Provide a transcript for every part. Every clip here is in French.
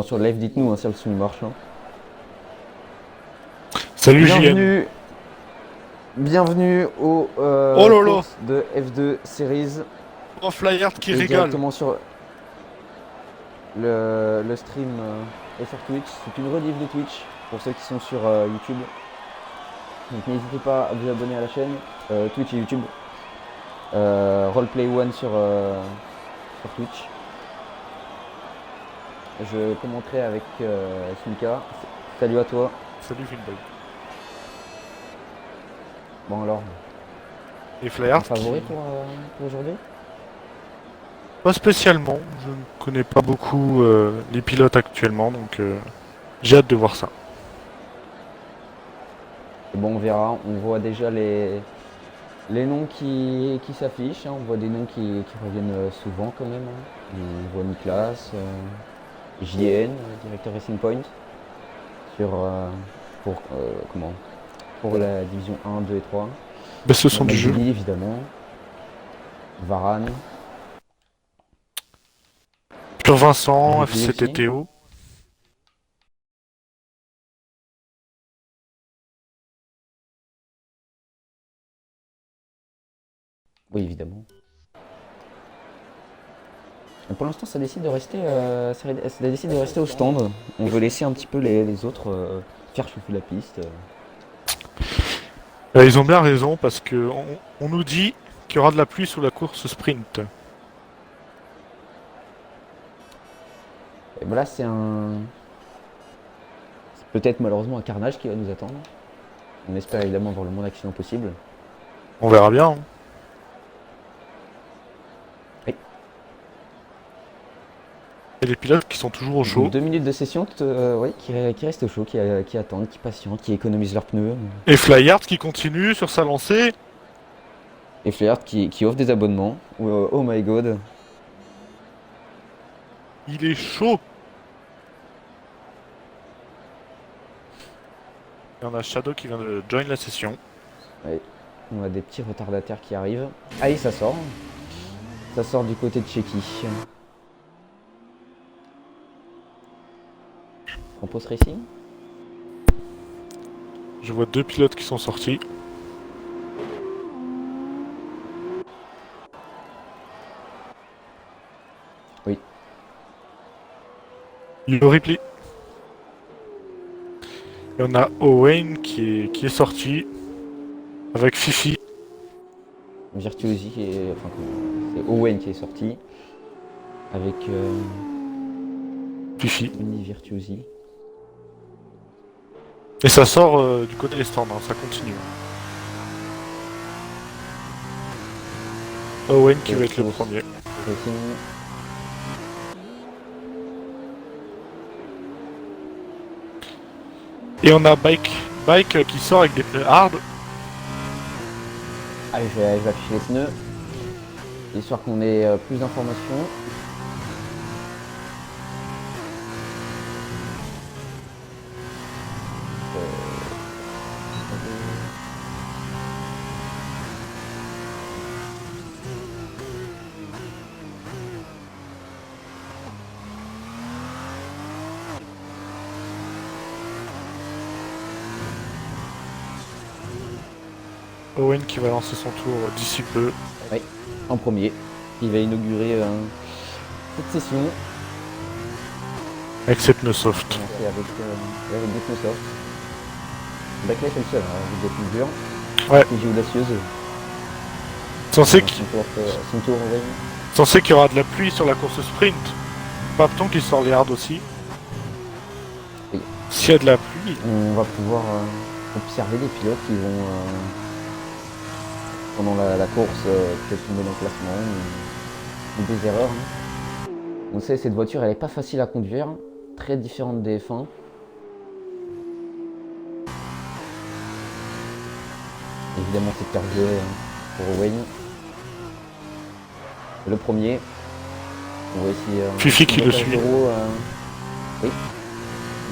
sur le live, dites-nous hein, si le son marche. Hein. Salut JM. Bienvenue aux Oh là là. courses de F2 Series. Oh Flyhard qui Et régale. directement sur le stream est sur Twitch. C'est une rediff de Twitch pour ceux qui sont sur YouTube. Donc n'hésitez pas à vous abonner à la chaîne Twitch et YouTube. Roleplay One sur Twitch. Je commenterai avec Smika. Salut à toi. Salut Finboy. Bon alors, Et Flyhard favori pour aujourd'hui? Pas spécialement. Je ne connais pas beaucoup les pilotes actuellement, donc j'ai hâte de voir ça. Et bon, on verra. On voit déjà les noms qui s'affichent. Hein. On voit des noms qui reviennent souvent quand même. Hein. On voit Niklas, JN, directeur Racing Point, sur, pour la division 1, 2 et 3. Bah, ce sont du jeu. Billy, évidemment. Varane. Sur Vincent, Ricky aussi. FCTTO. Oui, évidemment. Et pour l'instant, ça décide de rester, au stand. On veut laisser un petit peu les autres faire chauffer la piste. Ils ont bien raison parce que on nous dit qu'il y aura de la pluie sous la course sprint. Et voilà, c'est peut-être malheureusement un carnage qui va nous attendre. On espère évidemment avoir le moins d'accidents possible. On verra bien. Hein. Oui. Et les pilotes qui sont toujours au chaud. 2 minutes de session oui, qui restent au chaud, qui attendent, qui patientent, qui économisent leurs pneus. Et Flyhard qui continue sur sa lancée. Et Flair qui offre des abonnements. Oh my god. Il est chaud. Et on a Shadow qui vient de join la session. Oui. On a des petits retardataires qui arrivent. Allez, ça sort. Ça sort du côté de Checky. Campos Racing. Je vois 2 pilotes qui sont sortis. Oui. Le replay. Et on a Owen qui est sorti avec Fifi. Virtuosi c'est Owen qui est sorti. Avec Fifi. Mini Virtuosi. Et ça sort du côté des stands, hein, ça continue. Owen qui va être le premier. Racing. Et on a Bike qui sort avec des pneus hard. Allez, je vais afficher les pneus. Histoire qu'on ait plus d'informations. Owen qui va lancer son tour d'ici peu. Oui, en premier. Il va inaugurer cette session. Avec ses pneus soft. Avec des pneus soft. Backlash est le seul, hein, avec des pneus durs. Ouais. Fiji audacieuse. Censé qu'il y aura de la pluie sur la course sprint. Papton qui sort les hard aussi. Oui. S'il y a de la pluie. On va pouvoir observer les pilotes qui vont pendant la course peut-être tomber dans le classement ou des erreurs. Hein. On sait cette voiture elle est pas facile à conduire, très différente des F1. Évidemment c'est perdu pour Owen. Le premier. On va essayer Fifi qui le suit. Oui.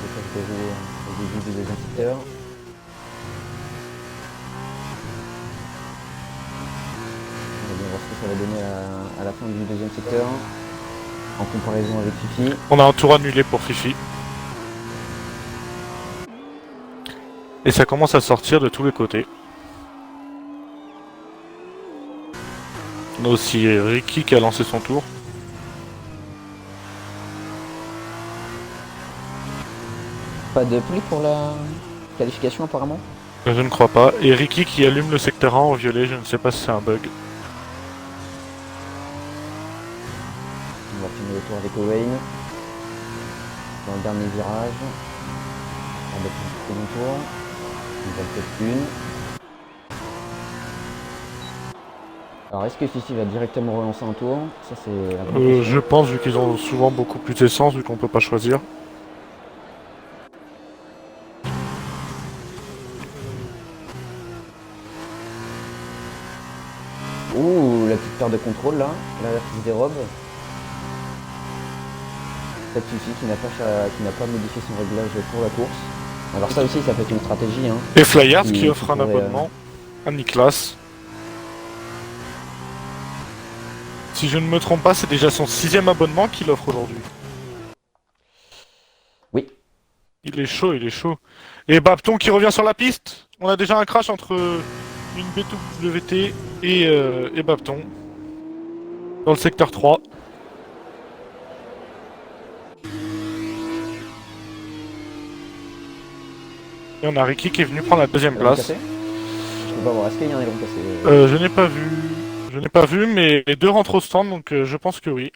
Décalage de roue au début du deuxième secteur. On va voir ce que ça va donner à la fin du deuxième secteur. en comparaison avec Fifi. On a un tour annulé pour Fifi. Et ça commence à sortir de tous les côtés. On a aussi Ricky qui a lancé son tour. Pas de pluie pour la qualification apparemment. Je ne crois pas. Et Ricky qui allume le secteur 1 en violet, je ne sais pas si c'est un bug. On va finir le tour avec Owain. Dans le dernier virage. On va faire un second tour. On va peut-être une. Alors est-ce que Fifi va directement relancer un tour? Ça c'est la grande question. Je pense, vu qu'ils ont souvent beaucoup plus d'essence, vu qu'on peut pas choisir. Ouh, la petite paire de contrôle là, la prise des robes. Peut-être Fifi qui n'a pas modifié son réglage pour la course. Alors ça aussi, ça peut être une stratégie. Hein. Et Flyard qui Qui offre un pourrait, abonnement à Niklas. Si je ne me trompe pas, c'est déjà son 6e abonnement qu'il offre aujourd'hui. Oui. Il est chaud, il est chaud. Et Bapton qui revient sur la piste. On a déjà un crash entre une BWT et Bapton. Dans le secteur 3. Et on a Ricky qui est venu prendre la 2e place. Je peux pas voir, est-ce qu'il y a un aileron cassé? Je n'ai pas vu. Je n'ai pas vu, mais les deux rentrent au stand, donc je pense que oui.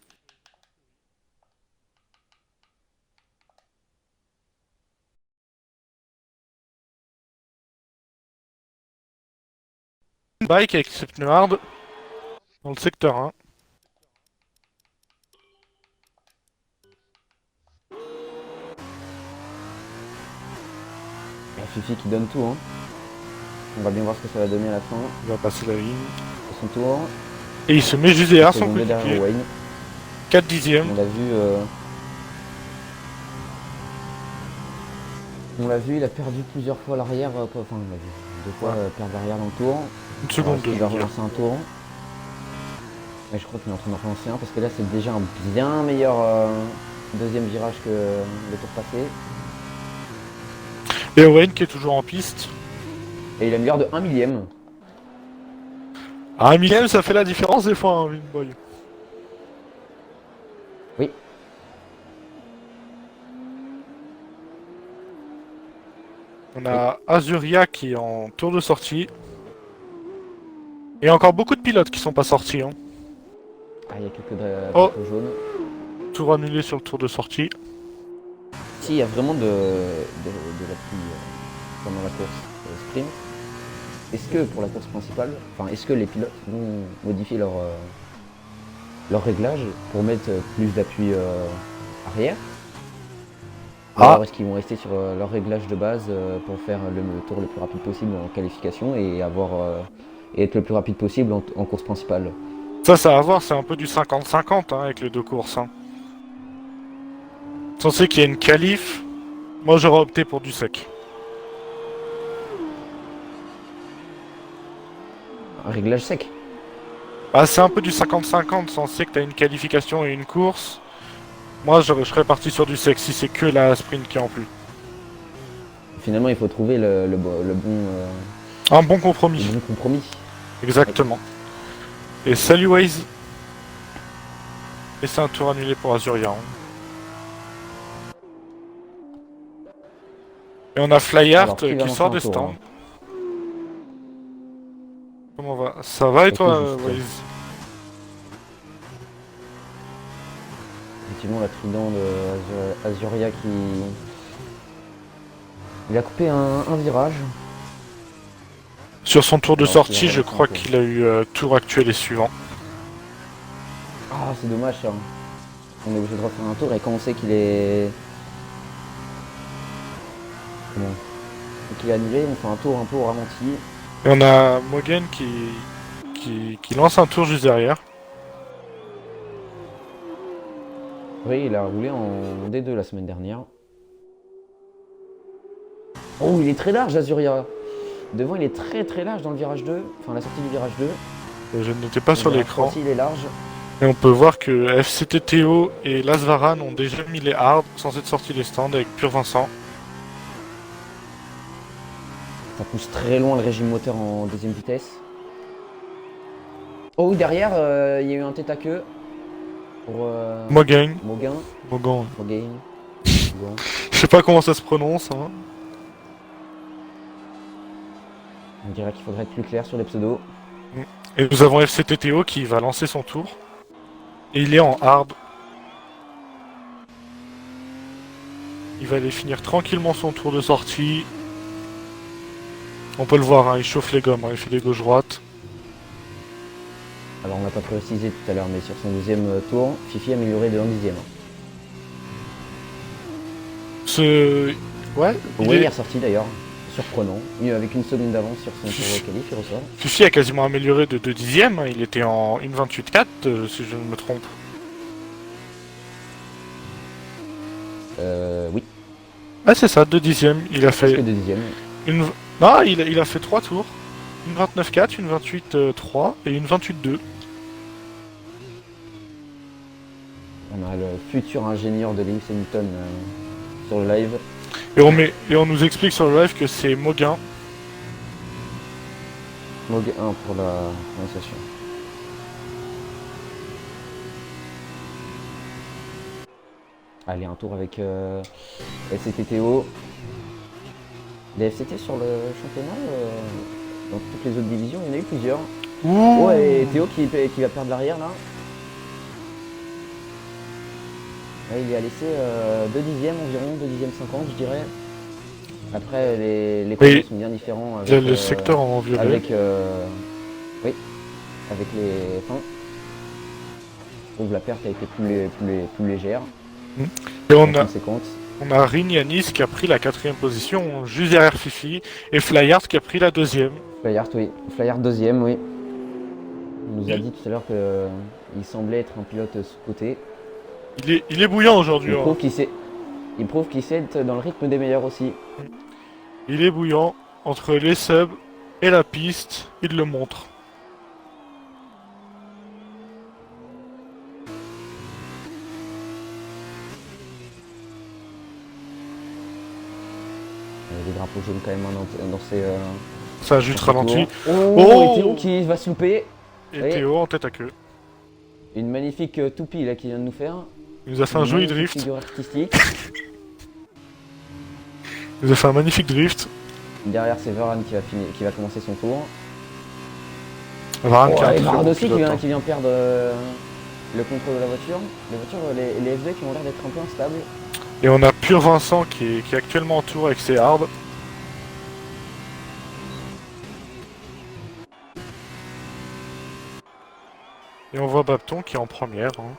Bike avec ses pneus hard dans le secteur 1. Et Fifi qui donne tout. Hein. On va bien voir ce que ça va donner à la fin. Il va passer la ligne. Son tour. Et il se met juste derrière son derrière coéquipier. Wayne. 4 dixièmes. On l'a vu, il a perdu plusieurs fois l'arrière. Enfin, on l'a vu 2 fois perdre l'arrière dans le tour. Une seconde de Il va relancer un tour. Mais je crois qu'il est en train de relancer un parce que là c'est déjà un bien meilleur deuxième virage que le tour passé. Et Owen qui est toujours en piste. Et il améliore de 1 millième. À 1 millième, ça fait la différence des fois, hein, Winboy. Oui. On a Azuria qui est en tour de sortie. Et encore beaucoup de pilotes qui sont pas sortis. Hein. Ah, il y a quelques drapeaux jaunes. Tour annulé sur le tour de sortie. Si, il y a vraiment de la pluie pendant la course sprint. Est-ce que pour la course principale, enfin, est-ce que les pilotes vont modifier leur réglage pour mettre plus d'appui arrière? Alors est-ce qu'ils vont rester sur leur réglage de base pour faire le tour le plus rapide possible en qualification et être le plus rapide possible en course principale? Ça à voir, c'est un peu du 50-50 hein, avec les deux courses. Hein. Censé qu'il y ait une qualif, moi j'aurais opté pour du sec. Un réglage sec? Bah, c'est un peu du 50-50, censé que tu as une qualification et une course. Moi je serais parti sur du sec si c'est que la sprint qui est en plus. Finalement il faut trouver le bon... un bon compromis. Le bon compromis. Exactement. Et salut Waze. Et c'est un tour annulé pour Azuria. Hein. Et on a Flyart qui sort des stands. Hein. Comment va? Ça va et toi, Waze? Effectivement, la trident de Azuria qui... Il a coupé un virage. Sur son tour de sortie, je crois qu'il a eu tour actuel et suivant. Ah, c'est dommage ça. On est obligé de refaire un tour et quand on sait qu'il est... Comment? Qu'il est annulé, on fait un tour au ralenti. Et on a Mogen qui lance un tour juste derrière. Oui, il a roulé en D2 la semaine dernière. Oh, il est très large, Azuria. Devant, il est très large dans le virage 2. Enfin, la sortie du virage 2. Je n'étais pas sur l'écran. Il est large. Et on peut voir que FCTTO et Las Varan ont déjà mis les hards sans être sortis des stands avec Pur Vincent. Ça pousse très loin le régime moteur en deuxième vitesse. Oh, derrière, il y a eu un tête à queue pour Mogain. Mogain. Mogan. Mogain. Mogain. Je sais pas comment ça se prononce. Hein. On dirait qu'il faudrait être plus clair sur les pseudos. Et nous avons FCTTO qui va lancer son tour. Et il est en hard. Il va aller finir tranquillement son tour de sortie. On peut le voir, hein, il chauffe les gommes, hein, il fait des gauche-droite. Alors on l'a pas précisé tout à l'heure, mais sur son deuxième tour, Fifi a amélioré de 1 dixième. Ouais, Oui, il est ressorti d'ailleurs. Surprenant. Mieux avec une seconde d'avance sur son tour qualif, il ressort. Fifi a quasiment amélioré de 2 dixièmes, hein, il était en 1.28.4 si je ne me trompe. Oui. Ah c'est ça, 2 dixièmes, il a fait... Presque 2 dixièmes. Non, il a fait 3 tours. Une 29.4, une 28.3 et une 28.2. On a le futur ingénieur de Lewis Hamilton sur le live. Et on nous explique sur le live que c'est Mogain. Mog 1 pour la prononciation. Allez, un tour avec FCTTO. Les FCT sur le championnat, dans toutes les autres divisions, il y en a eu plusieurs. Ouh. Oh, et Théo qui va perdre l'arrière là. Ouais, il y a laissé 2 dixièmes environ, 2 dixièmes 50 je dirais. Après les chronos sont bien différents avec, le secteur en violet. avec oui, avec les fins. Je trouve la perte a été plus légère. Et en conséquence. On a Rignanis qui a pris la 4ème position, juste derrière Fifi, et Flyard qui a pris la 2ème. Flyard, oui. Flyard 2ème, oui. On nous a dit tout à l'heure qu'il semblait être un pilote sous-côté. Il est bouillant aujourd'hui. Il prouve qu'il sait être dans le rythme des meilleurs aussi. Il est bouillant entre les subs et la piste, il le montre. Il y a des drapeaux jaunes quand même dans ces... Ça a juste ralenti. Oh, et Théo qui va se louper. Et Théo en tête à queue. Une magnifique toupie là qu'il vient de nous faire. Il nous a fait un joli drift. Figure artistique. Il nous a fait un magnifique drift. Derrière c'est Varane qui va commencer son tour. Varane et Varane aussi qui vient perdre le contrôle de la voiture. Les F2 qui ont l'air d'être un peu instables. Et on a Pur Vincent qui est actuellement en tour avec ses hards. Et on voit Bapton qui est en première. Hein.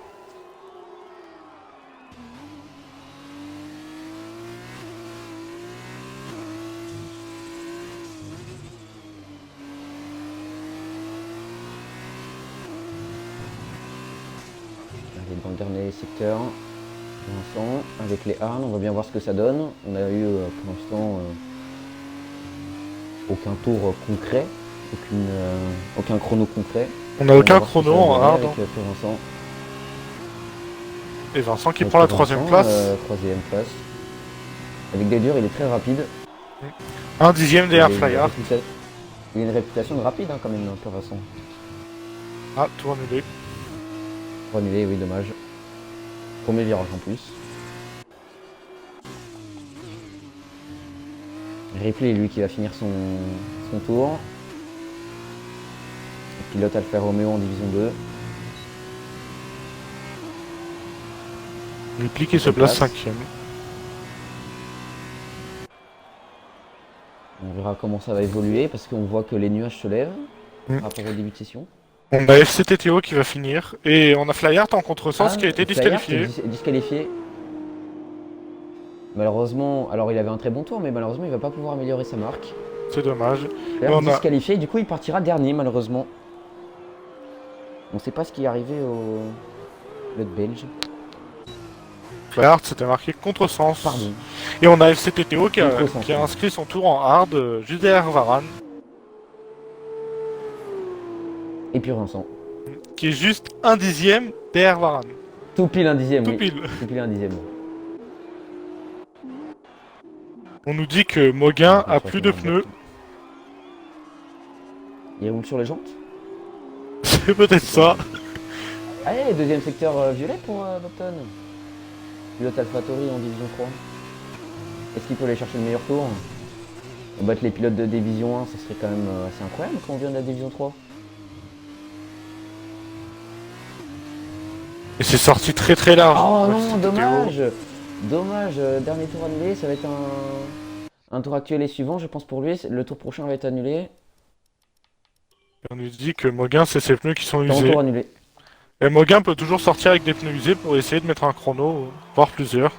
Allez, dans le dernier secteur, pour l'instant, avec les hards, on va bien voir ce que ça donne. On a eu pour l'instant aucun tour concret, aucun chrono concret. On n'a aucun chrono en hard. Avec Vincent. Et Vincent qui prend la 3ème place. 3ème place. Avec des durs, il est très rapide. 1 dixième derrière Flyard. Il a une réputation de rapide hein, quand même, Pur Vincent. Ah, tout annulé. Tout annulé, oui, dommage. Premier virage en plus. Ripley, lui, qui va finir son tour. Le pilote Alfa Romeo en division 2. Ripley qui se place 5ème. On verra comment ça va évoluer parce qu'on voit que les nuages se lèvent par rapport au début de session. On a FCTTO qui va finir et on a Flyard en contresens qui a été disqualifié. Disqualifié. Malheureusement, alors il avait un très bon tour, mais malheureusement il va pas pouvoir améliorer sa marque. C'est dommage. On disqualifié, du coup il partira dernier malheureusement. On sait pas ce qui est arrivé au pilote belge. Flyard s'était marqué contresens. Pardon. Et on a FCTTO qui a inscrit son tour en hard juste derrière Varane. Et puis Vincent. qui est juste un dixième derrière Varane. Tout pile un dixième, Tout oui. pile. Tout pile un dixième. On nous dit que Moguin a plus de pneus. Il roule sur les jantes. C'est peut-être ça. Allez, deuxième secteur violet pour Button. Pilote AlphaTauri en division 3. Est-ce qu'il peut aller chercher le meilleur tour? Battre les pilotes de division 1, ça serait quand même assez incroyable quand on vient de la division 3. Et c'est sorti très très large. Oh Ouais, non, cette dommage. Dommage, dernier tour annulé, ça va être un tour actuel et suivant, je pense pour lui. Le tour prochain va être annulé. On nous dit que Moguin, c'est ses pneus qui sont Dans le usés. tour annulé. Et Moguin peut toujours sortir avec des pneus usés pour essayer de mettre un chrono, voire plusieurs.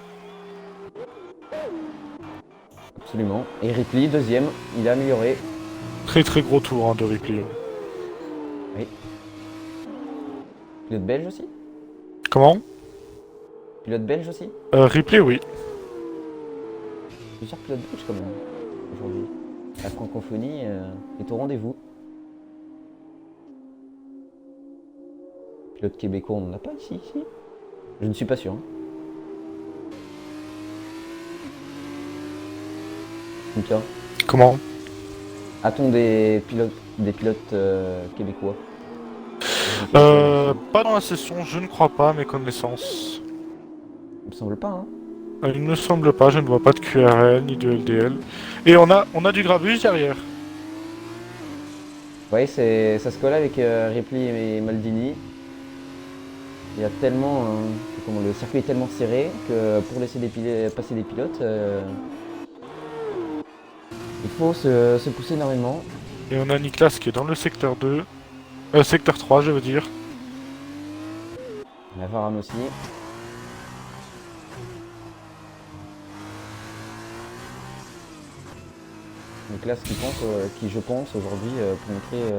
Absolument. Et Ripley, deuxième, il a amélioré. Très très gros tour hein, de Ripley. Oui. Pilote belge aussi? Comment? Pilote belge aussi? Ripley, oui. Plusieurs pilotes belges quand même, aujourd'hui. La francophonie est au rendez-vous. Pilote québécois, on n'en a pas ici, Je ne suis pas sûr. Hein. Mika, Comment? a-t-on des pilotes québécois? Pas dans la session, je ne crois pas à mes connaissances. Il me semble pas, hein. Il ne me semble pas, je ne vois pas de QRL ni de LDL. Et on a du Grabus derrière. Ouais, ça se colle avec Ripley et Maldini. Il y a tellement, le circuit est tellement serré que pour laisser passer des pilotes, il faut se pousser énormément. Et on a Niklas qui est dans le secteur 2. Secteur 3, je veux dire. La Varane aussi. Niklas qui je pense aujourd'hui peut montrer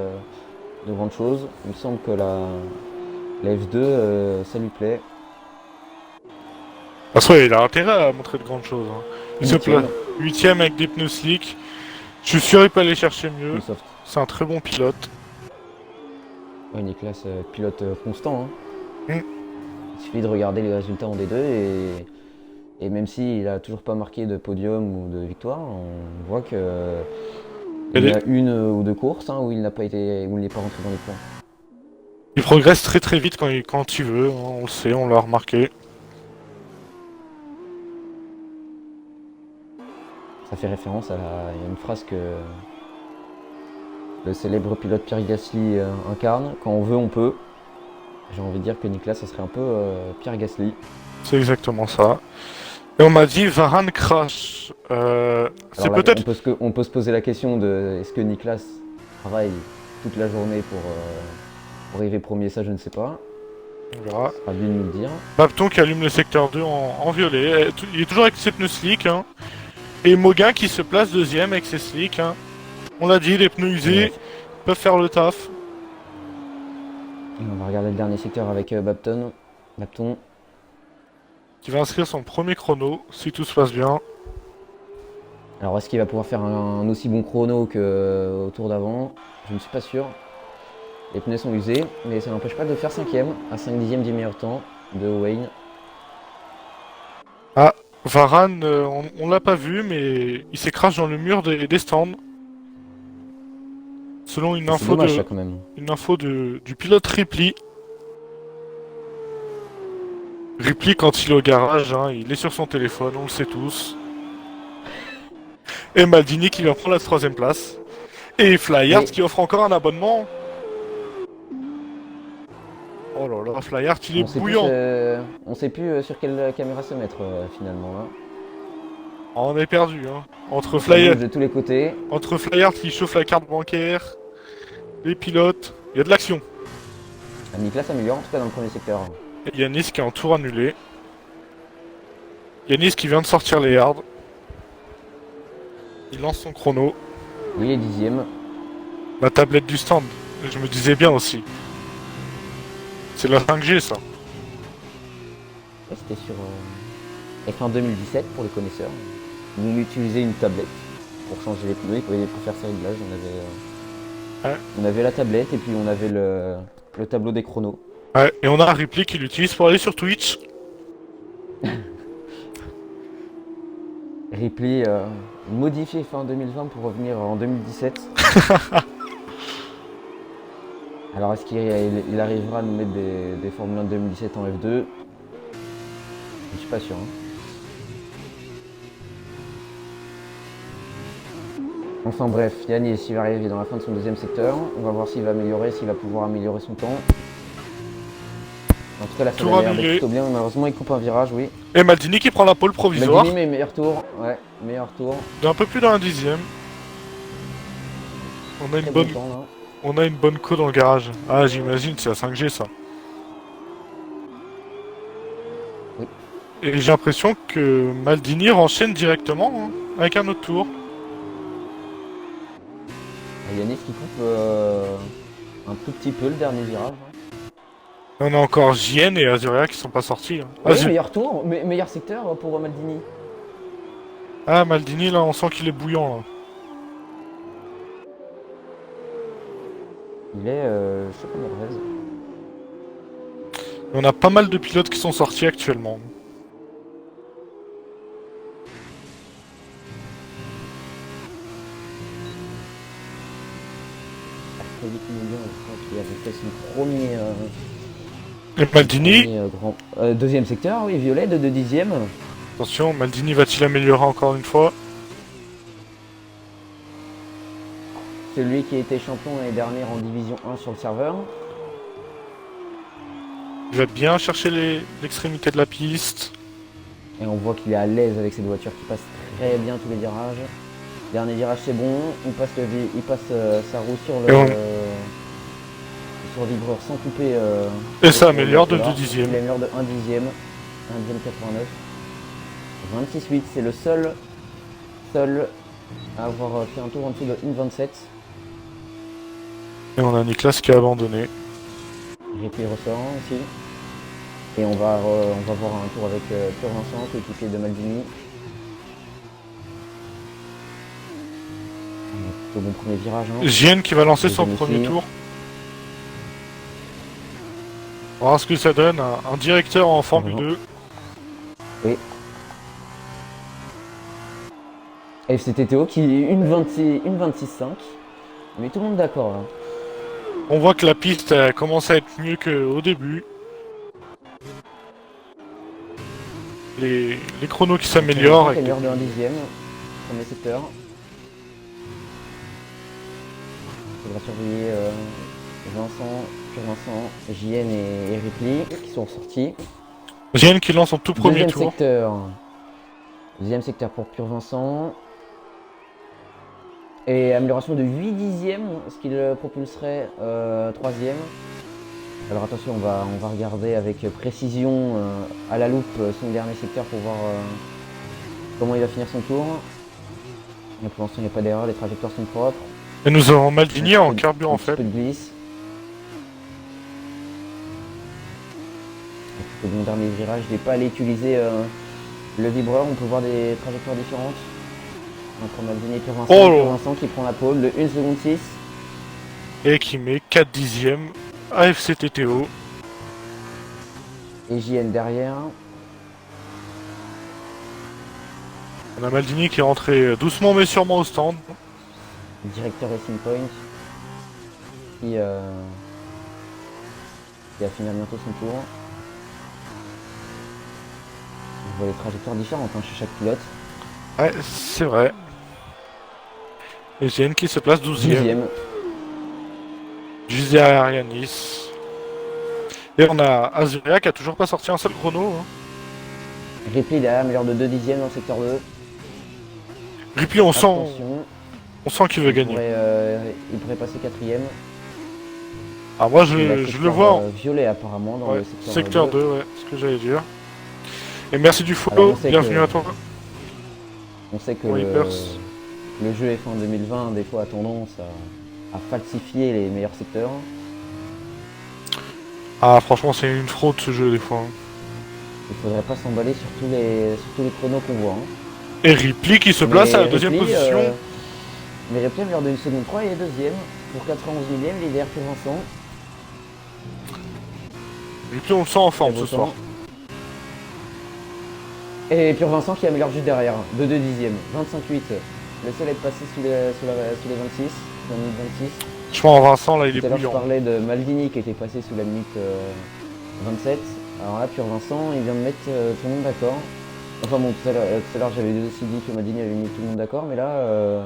de grandes choses. Il me semble que la F2 ça lui plaît. Parce que il a intérêt à montrer de grandes choses. Hein. Il se Huitième. place 8ème avec des pneus slick. Je suis sûr qu'il peut aller chercher mieux. Ubisoft. C'est un très bon pilote. Ouais, Niklas, pilote constant. Hein. Mm. Il suffit de regarder les résultats en D2 et même s'il n'a toujours pas marqué de podium ou de victoire, on voit que il y a une ou deux courses hein, où il n'est pas rentré dans les points. Il progresse très très vite quand il veut, hein, on le sait, on l'a remarqué. Ça fait référence il y a une phrase que le célèbre pilote Pierre Gasly incarne, quand on veut on peut. J'ai envie de dire que Niklas ça serait un peu Pierre Gasly. C'est exactement ça. Et on m'a dit Varane crash. C'est peut-être... On peut se poser la question de est-ce que Niklas travaille toute la journée pour arriver premier, ça je ne sais pas. On verra. Ce sera lui de nous le dire. Bapton qui allume le secteur 2 en violet. Il est toujours avec ses pneus slick. Hein. Et Moguin qui se place deuxième avec ses slicks. Hein. On l'a dit, les pneus usés peuvent faire le taf. Et on va regarder le dernier secteur avec Bapton. Qui va inscrire son premier chrono, si tout se passe bien. Alors est-ce qu'il va pouvoir faire un aussi bon chrono qu'au tour d'avant? Je ne suis pas sûr. Les pneus sont usés, mais ça n'empêche pas de faire 5ème, à 5 dixièmes du meilleur temps de Wayne. Ah, Varane, on l'a pas vu, mais il s'écrase dans le mur des stands. Selon une info, dommage, ça, quand même. du pilote Ripley. Ripley, quand il est au garage, hein, il est sur son téléphone, on le sait tous. Et Maldini qui vient prendre la 3ème place. Et Flyard qui offre encore un abonnement. Oh là là, Flyard, il est bouillant. On sait plus sur quelle caméra se mettre finalement là. On est perdu, hein. Entre Flyard de tous les côtés. Entre Flyard qui chauffe la carte bancaire, les pilotes, il y a de l'action. Niklas améliore en tout cas dans le premier secteur. Et Yanis qui est en tour annulé. Yanis qui vient de sortir les hards. Il lance son chrono. Oui, il est 10ème. La tablette du stand, je me disais bien aussi. C'est la 5G ça. Ouais, c'était sur F1 2017 pour les connaisseurs. On utilisait une tablette pour changer les pneus, pour faire ces réglages. On avait la tablette et puis on avait le tableau des chronos. Ouais, et on a un Ripley qui l'utilise pour aller sur Twitch. Ripley modifié fin 2020 pour revenir en 2017. Alors est-ce qu'il arrivera à nous mettre des Formule 1 de 2017 en F2? Je suis pas sûr. Hein. Enfin bref, Yanis il va arriver dans la fin de son deuxième secteur. On va voir s'il va améliorer, s'il va pouvoir améliorer son temps. En tout cas là ça Tour a l'air annulé. d'être plutôt bien. Malheureusement il coupe un virage, oui. Et Maldini qui prend la pole provisoire. Maldini mais meilleur tour. Ouais, meilleur tour. D'un peu plus d'un dixième. On a Très une bon bonne, temps là. on a une bonne queue dans le garage. Ah, j'imagine, c'est la 5G ça. Oui. Et j'ai l'impression que Maldini renchaîne directement hein, avec un autre tour. Yanis qui coupe un tout petit peu le dernier virage. On a encore JN et Azuria qui sont pas sortis. Hein. Oui, meilleur tour, meilleur secteur pour Maldini. Ah, Maldini là, on sent qu'il est bouillant là. Il est champion de Rez. On a pas mal de pilotes qui sont sortis actuellement. Très vite Moulin, je crois qu'il avait fait son premier, Et Maldini, deuxième secteur, oui, violet de 2 dixièmes. attention, Maldini va-t-il améliorer encore une fois? Celui qui a été champion l'année dernière en division 1 sur le serveur. Il va bien chercher l'extrémité de la piste. Et on voit qu'il est à l'aise avec cette voiture qui passe très bien tous les virages. Dernier virage c'est bon, il passe sa roue sur le vibreur sans couper. Et ça améliore de 2 dixièmes. Il améliore de 1 dixième. 1 dixième 89. 26,8, c'est le seul à avoir fait un tour en dessous de 1,27. Et on a Niklas qui a abandonné. Ripley ressort aussi. Et on va voir un tour avec Pure Vincent, coéquipier de Maldini. Plutôt bon premier virage. Hein. JN qui va lancer son Deuxième premier aussi. tour. On va voir ce que ça donne. Un directeur en Formule 2. Oui. FCTTO qui est 1,26,5. Mais tout le monde d'accord là. On voit que la piste commence à être mieux qu'au début. Les chronos qui s'améliorent. Il améliore de 1 dixième. Premier secteur. Il faudra surveiller Vincent, Pure Vincent, JN et Ripley qui sont ressortis. JN qui lance son tout premier Deuxième tour. secteur. Deuxième secteur pour Pure Vincent. Et amélioration de 8 dixièmes, ce qui le propulserait troisième. Alors attention, on va regarder avec précision à la loupe son dernier secteur pour voir comment il va finir son tour. Mais pour l'instant, il n'y a pas d'erreur, les trajectoires sont propres. Et nous avons Maldini en carburant Un petit peu faible. de glisse. Au bon dernier virage, je n'ai pas allé utiliser le vibreur, on peut voir des trajectoires différentes. Entre Maldini et Pure Vincent, Pure Vincent qui prend la pole de 1 seconde 6. Et qui met 4 dixièmes à FCTTO. Et JN derrière. On a Maldini qui est rentré doucement mais sûrement au stand. Directeur Racing Point qui va finir bientôt son tour. On voit les trajectoires différentes hein, chez chaque pilote. Ouais, c'est vrai. Et JN qui se place 12ème. 12ème. Juste derrière Yanis. Et on a Azuria qui a toujours pas sorti un seul chrono. Hein. Ripley derrière, meilleur de 2 dixièmes dans le secteur 2. Ripley, on sent qu'il veut gagner. Il pourrait passer 4ème. Ah, moi je le vois en violet apparemment dans le secteur 2, ouais, ce que j'allais dire. Et merci du follow, bienvenue à toi. On sait que le jeu F1 2020 des fois a tendance à falsifier les meilleurs secteurs. Ah franchement c'est une fraude ce jeu des fois. Hein. Il faudrait pas s'emballer sur tous les chronos qu'on voit. Hein. Et Ripley qui se place à la deuxième position. Mais Ripley meilleur de 1 seconde 3 et est deuxième. Pour 91 millième, il est derrière Pure Vincent. Et puis on le sent en forme Très ce beau soir. temps. Et Pure Vincent qui améliore juste derrière, de 2 dixièmes, 25,8. Le seul à être passé sous les 26, la minute 26. Je crois en Vincent là il est Tout à l'heure je bouillant. parlais de Maldini qui était passé sous la minute 27. Alors là, Pure Vincent, il vient de mettre tout le monde d'accord. Enfin bon, tout à l'heure j'avais aussi dit que Maldini avait mis tout le monde d'accord, mais là,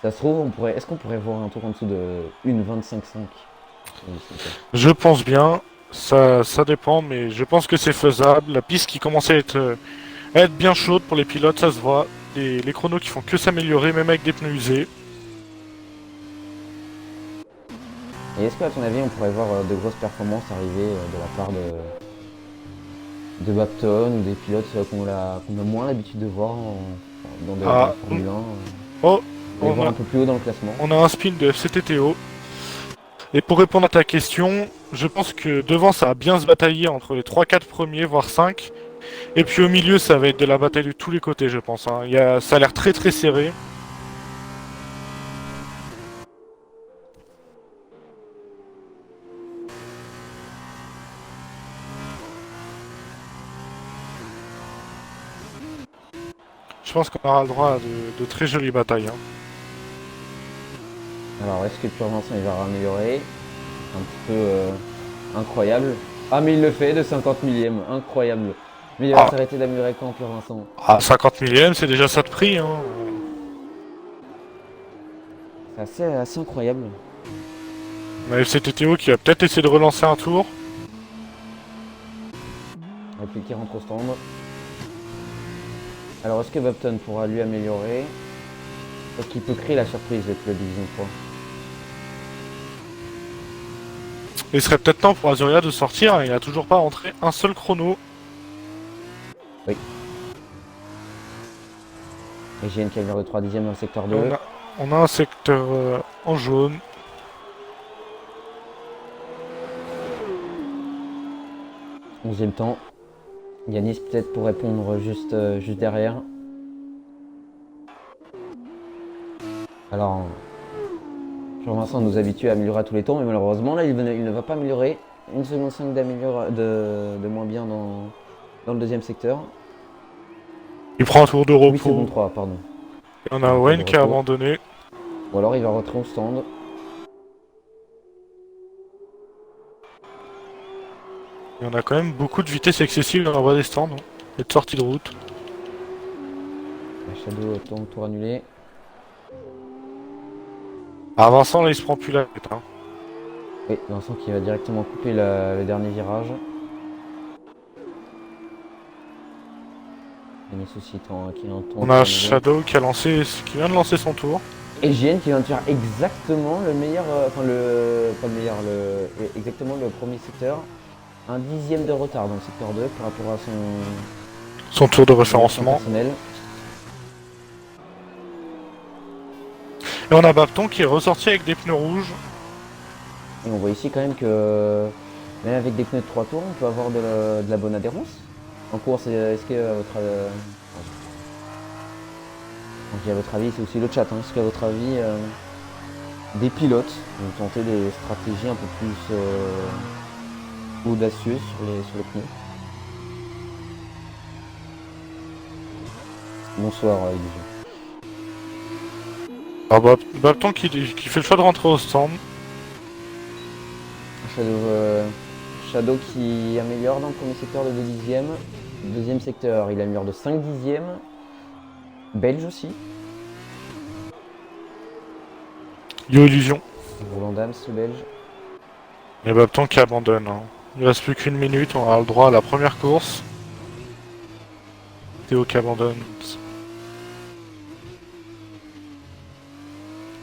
ça se trouve, est-ce qu'on pourrait voir un tour en dessous de 1,25,5? Je pense bien. Ça dépend, mais je pense que c'est faisable. La piste qui commence à être bien chaude pour les pilotes, ça se voit. Les chronos qui font que s'améliorer, même avec des pneus usés. Et est-ce qu'à ton avis, on pourrait voir de grosses performances arriver de la part de Bapton ou des pilotes qu'on a moins l'habitude de voir dans la Formule 1 Oh, les voir un peu plus haut dans le classement? on a un spin de FCTTO. Et pour répondre à ta question, je pense que devant ça va bien se batailler entre les 3-4 premiers, voire 5. Et puis au milieu, ça va être de la bataille de tous les côtés, je pense. Hein. Ça a l'air très très serré. Je pense qu'on aura le droit à de très jolies batailles. Hein. Alors, est-ce que Pure Vincent il va améliorer? Un petit peu incroyable. Ah, mais il le fait de 50 millième, incroyable. Mais il va s'arrêter d'améliorer quand, Pure Vincent? Ah, 50 millième, c'est déjà ça de prix. Hein. C'est assez incroyable. On a FCTTO qui va peut-être essayer de relancer un tour. Et puis qui rentre au stand. Alors, est-ce que Bapton pourra lui améliorer? Est-ce qu'il peut créer la surprise avec la division 3? Il serait peut-être temps pour Azuria de sortir, hein. Il n'a toujours pas rentré un seul chrono. Oui. Et GN qui améliore de 3 dixièmes dans le secteur 2. On a un secteur en jaune. Onzième temps. Yanis peut-être pour répondre juste derrière. Alors, Pure Vincent nous habitue à améliorer à tous les tours, mais malheureusement là il ne va pas améliorer. 1 seconde 5 de moins bien dans le deuxième secteur. Il prend un tour de repos. 8 secondes 3, pardon. Et on a Owen qui a abandonné. Ou alors il va rentrer au stand. Et on a quand même beaucoup de vitesse excessive dans la voie des stands. Hein. Et de sortie de route. La Shadow tour annulé. Ah, Vincent là il se prend plus la tête. Hein. Oui, Vincent qui va directement couper le dernier virage. Yanis aussi qui est en tour. On a Shadow qui vient de lancer son tour. Et JN qui vient de faire exactement le meilleur, exactement le premier secteur. Un dixième de retard dans le secteur 2 par rapport à son tour de référencement. Personnel. Et on a Bapton qui est ressorti avec des pneus rouges. Et on voit ici quand même que même avec des pneus de 3 tours, on peut avoir de la bonne adhérence. En course, est-ce que à votre avis, c'est aussi le chat, hein, est-ce qu'à votre avis, des pilotes vont tenter des stratégies un peu plus audacieuses sur les pneus? Bonsoir, Illusion. Ah bah, Bapton qui fait le choix de rentrer au stand. Shadow qui améliore dans le premier secteur de 2 dixièmes. Deuxième secteur, il améliore de 5 dixièmes. Belge aussi. Yo Illusion. Roland Dams, le belge. Et Bapton qui abandonne. Hein. Il reste plus qu'une minute, on aura le droit à la première course. Théo qui abandonne.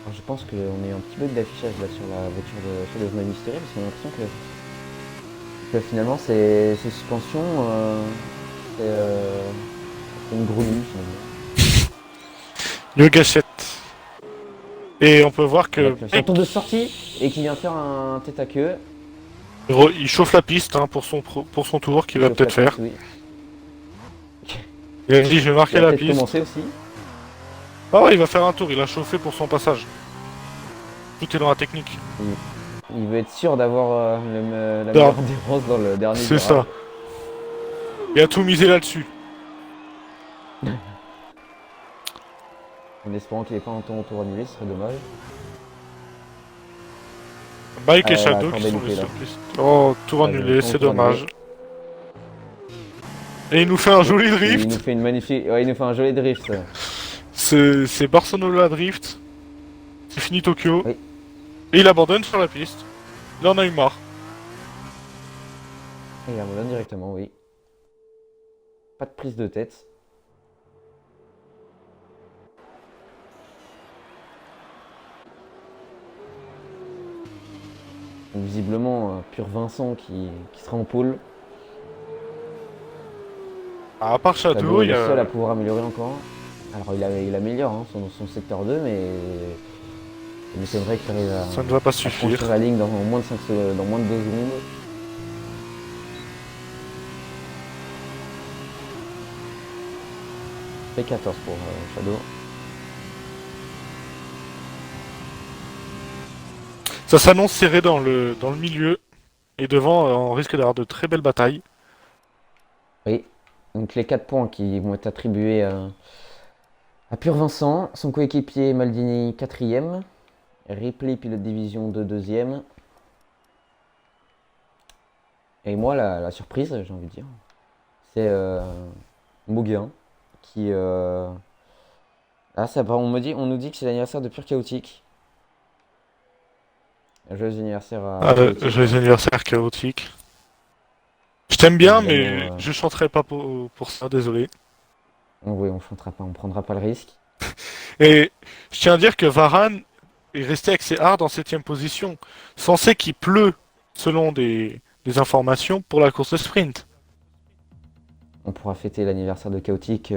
Alors, je pense qu'on a eu un petit bug d'affichage là sur la voiture sur le Voix Mystérieux parce qu'on a l'impression que finalement ces suspensions c'est une grenouille finalement. Yo Gachette. Et on peut voir que... Un tour de sortie et qui vient faire un tête à queue. Il chauffe la piste hein, pour son tour qu'il va peut-être faire. Oui. Il a dit je vais marquer la piste. Commencer aussi. Ah ouais, il va faire un tour, il a chauffé pour son passage. Tout est dans la technique. Il Il veut être sûr d'avoir la Non. meilleure défense dans le dernier C'est virage. ça. Il a tout misé là-dessus. En espérant qu'il n'ait pas un tour annulé, ce serait dommage. Mike Ah et là là, Shadow qui corde sont les loupée, là. surprises. Oh, tour Ah, annulé, sans c'est tour annulé. dommage. Et il nous fait un joli Il nous drift. fait une magnifique. Ouais, il nous fait un joli drift. C'est Barcelona drift. C'est fini Tokyo. Oui. Et il abandonne sur la piste. Là, on a eu marre. Et il abandonne directement, oui. Pas de prise de tête. Donc, visiblement, pur Vincent qui sera en pôle. Ah, à part Shadow Shadow, est il y le seul a... à pouvoir améliorer encore. Alors il améliore hein, son secteur 2, mais c'est vrai qu'il arrive Ça ne va pas à suffire. franchir la ligne dans moins de 5 dans moins de 2 secondes. P14 pour Shadow. Ça s'annonce serré dans le milieu. Et devant, on risque d'avoir de très belles batailles. Oui, donc les 4 points qui vont être attribués à Pur Vincent, son coéquipier Maldini 4ème, Ripley pilote division 2 2ème. Et moi la surprise, j'ai envie de dire, c'est Mauguin qui... Ah, on nous dit que c'est l'anniversaire de Pur Chaotique. Joyeux anniversaire à Chaotique. Joyeux anniversaire chaotique. Je t'aime bien, Évidemment, mais je chanterai pas pour ça, désolé. oui, on chantera pas, on prendra pas le risque. Et je tiens à dire que Varane est resté avec ses hards en 7ème position. Censé qu'il pleut, selon des informations, pour la course de sprint. On pourra fêter l'anniversaire de Chaotique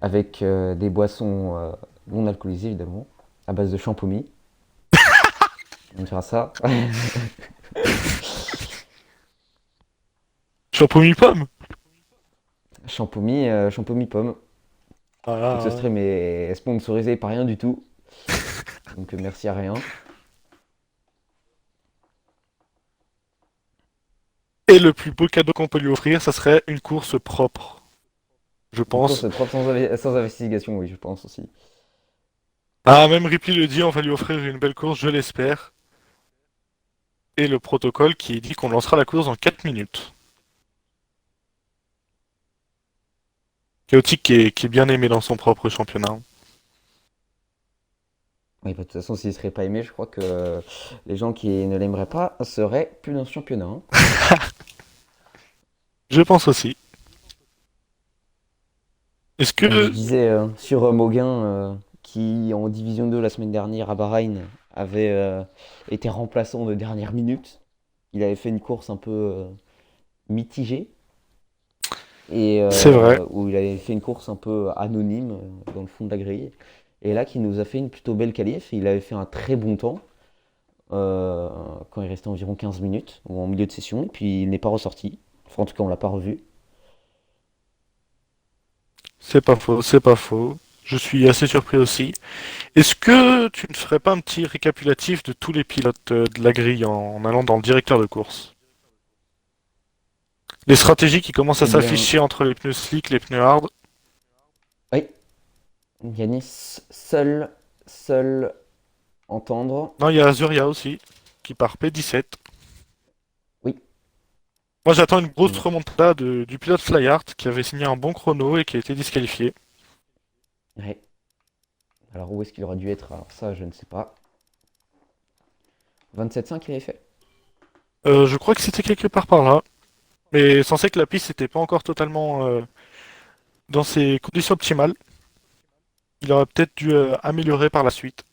avec des boissons non alcoolisées évidemment, à base de champomis. On fera ça. Champomis pomme. Champomis pomme. Voilà. Ce stream est sponsorisé par rien du tout. Donc merci à rien. Et le plus beau cadeau qu'on peut lui offrir, ça serait une course propre. Je Une course pense. propre sans investigation, oui, je pense aussi. Ah, même Ripley le dit, on va lui offrir une belle course, je l'espère. Et le protocole qui dit qu'on lancera la course dans 4 minutes. Chaotique qui est bien aimé dans son propre championnat. Oui, bah, de toute façon, s'il serait pas aimé, je crois que les gens qui ne l'aimeraient pas seraient plus dans ce championnat, hein. Je pense aussi. Est-ce Je que... disais sur Mauguin, qui en Division 2 la semaine dernière à Bahreïn avait été remplaçant de dernière minute. Il avait fait une course un peu mitigée. Et C'est vrai. où il avait fait une course un peu anonyme dans le fond de la grille. Et là, qui nous a fait une plutôt belle qualif. Il avait fait un très bon temps quand il restait environ 15 minutes en milieu de session. Et puis il n'est pas ressorti. Enfin, en tout cas, on l'a pas revu. C'est pas faux, c'est pas faux. Je suis assez surpris aussi. Est-ce que tu ne ferais pas un petit récapitulatif de tous les pilotes de la grille en allant dans le directeur de course? Les stratégies qui commencent à Eh bien, s'afficher entre les pneus slick, les pneus hard. oui, Yanis seul entendre. Non, il y a Azuria aussi, qui part P17. Oui. Moi, j'attends une grosse Mm. remontada du pilote Flyart qui avait signé un bon chrono et qui a été disqualifié. Ouais. Alors où est-ce qu'il aurait dû être? Alors ça, je ne sais pas. 27,5 il avait fait? Je crois que c'était quelque part par là. Mais censé que la piste n'était pas encore totalement dans ses conditions optimales. Il aurait peut-être dû améliorer par la suite.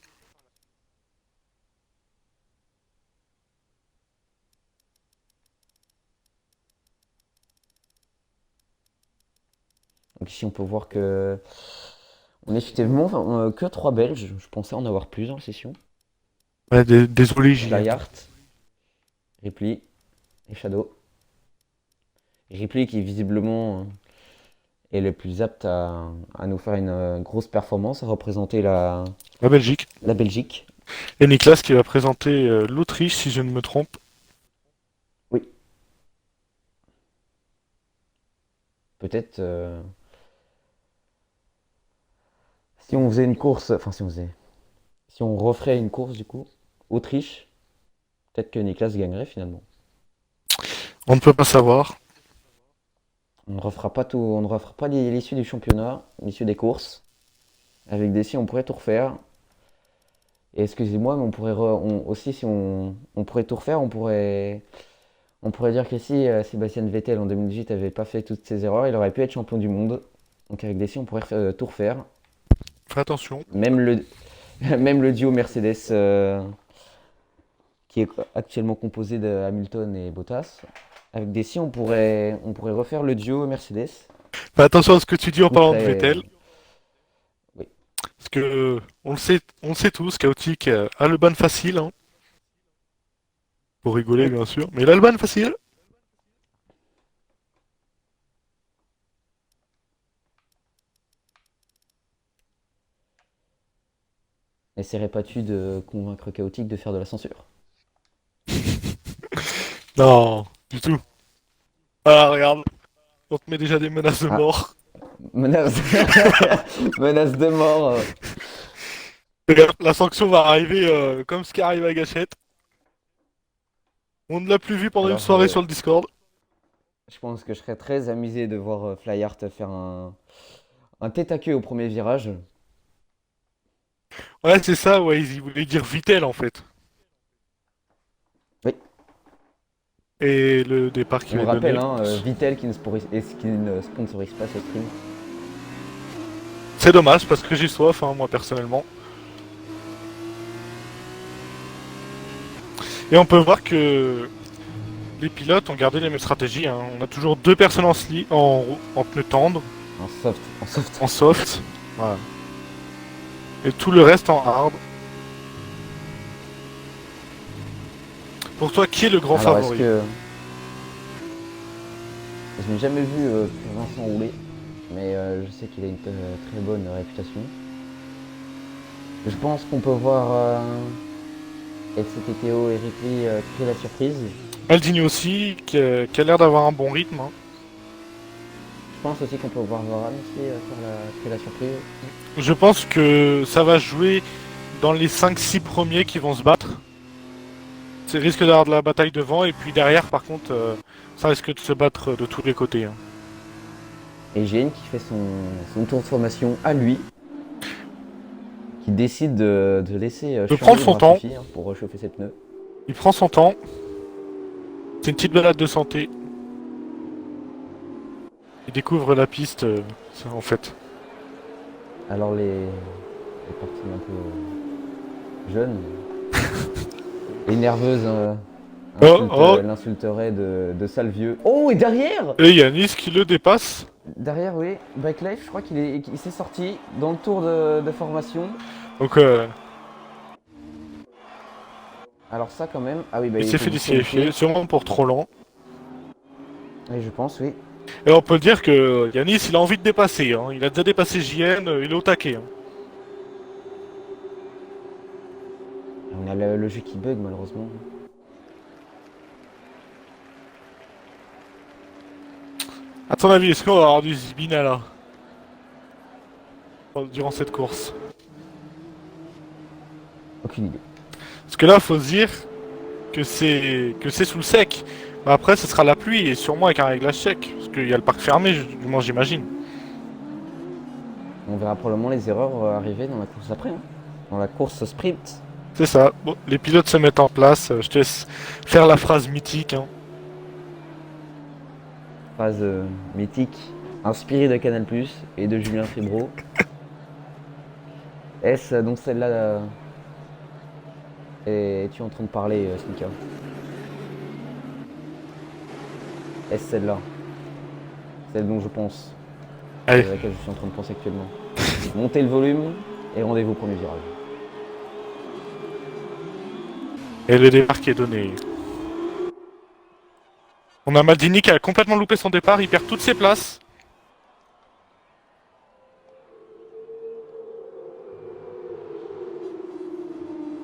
Donc ici, on peut voir que on est effectivement que 3 Belges. Je pensais en avoir plus dans la session. Ouais, désolé, j'y ai. Flyart, Ripley et Shadow. Ripley qui visiblement est le plus apte à nous faire une grosse performance, à représenter La Belgique. la Belgique. Et Niklas qui va présenter l'Autriche, si je ne me trompe. Oui, peut-être si on faisait une course, enfin si on referait une course du coup, Autriche, peut-être que Niklas gagnerait finalement. On ne peut pas savoir. On ne refera pas tout, on ne refera pas l'issue du championnat, l'issue des courses. Avec des si on pourrait tout refaire. Et excusez-moi, mais on pourrait aussi si on pourrait tout refaire, on pourrait dire que si Sébastien Vettel en 2018 avait pas fait toutes ces erreurs, il aurait pu être champion du monde. Donc avec des si on pourrait tout refaire. Fais attention. Même le même le duo Mercedes qui est actuellement composé de Hamilton et Bottas. Avec des si on pourrait refaire le duo Mercedes. Fais attention à ce que tu dis en Tout parlant de serait Vettel. oui. Parce que on le sait tous, Chaotique a le ban facile, hein. Pour rigoler Oui. bien sûr. Mais il a le ban facile. N'essaierait pas-tu de convaincre Chaotique de faire de la censure? Non, du tout. Ah regarde, on te met déjà des menaces de Ah, mort. menace, menace de mort. Regarde, la sanction va arriver comme ce qui arrive à Gachette. On ne l'a plus vu pendant une Alors soirée sur le Discord. je pense que je serais très amusé de voir Flyhart faire un tête à queue au premier virage. Ouais, c'est ça, ouais, ils voulaient dire Vittel en fait. Oui, Et le départ qu'il on avait rappelle, donné. hein, Vittel qui ne sponsorise pas cette prime. C'est dommage parce que j'ai soif, hein, moi personnellement. Et on peut voir que les pilotes ont gardé les mêmes stratégies, hein. On a toujours deux personnes en pneu tendre, En soft, en soft. en soft. Voilà. Et tout le reste en hard. Pour toi, qui est le grand Alors est-ce favori? que je n'ai jamais vu Vincent rouler, mais je sais qu'il a une très bonne réputation. Je pense qu'on peut voir FCTTO et Ripley créer la surprise. Aldini aussi, qui a l'air d'avoir un bon rythme, hein. Je pense aussi qu'on peut voir Varane aussi créer la surprise. Je pense que ça va jouer dans les 5-6 premiers qui vont se battre. C'est risque d'avoir de la bataille devant, et puis derrière, par contre, ça risque de se battre de tous les côtés, hein. Et GN qui fait son tour de formation à lui, qui décide de laisser De champ prendre libre son à temps, Fifi pour réchauffer ses pneus. il prend son temps. C'est une petite balade de santé. Il découvre la piste, en fait. Alors les parties un peu jeunes et nerveuses Oh, oh, l'insulteraient de sale vieux. Oh, et derrière! et Yanis qui le dépasse. Derrière, oui, Backlife, je crois qu'il s'est sorti dans le tour de formation. Donc, Alors ça quand même, ah oui, bah il il s'est était fait disqualifier, disqualifié. sûrement pour trop lent. Oui, je pense, oui. Et on peut dire que Yanis, il a envie de dépasser, hein. Il a déjà dépassé JN, il est au taquet, hein. On a le jeu qui bug malheureusement. À ton avis, est-ce qu'on va avoir du Zibina là durant cette course? Aucune idée. Parce que là, faut se dire que c'est sous le sec. Mais après, ce sera la pluie et sûrement avec un réglage sec. Parce qu'il y a le parc fermé, du moins j'imagine. On verra probablement les erreurs arriver dans la course après, hein. Dans la course sprint. C'est ça. Bon, les pilotes se mettent en place. Je te laisse faire la phrase mythique, hein. Phase mythique, inspirée de Canal+, et de Julien Febro. Est-ce donc celle-là es-tu en train de parler, Snika? Est-ce celle-là? Celle dont je pense, à Allez, laquelle je suis en train de penser actuellement. Montez le volume et rendez-vous au premier virage. et le départ qui est donné. On a Maldini qui a complètement loupé son départ, il perd toutes ses places.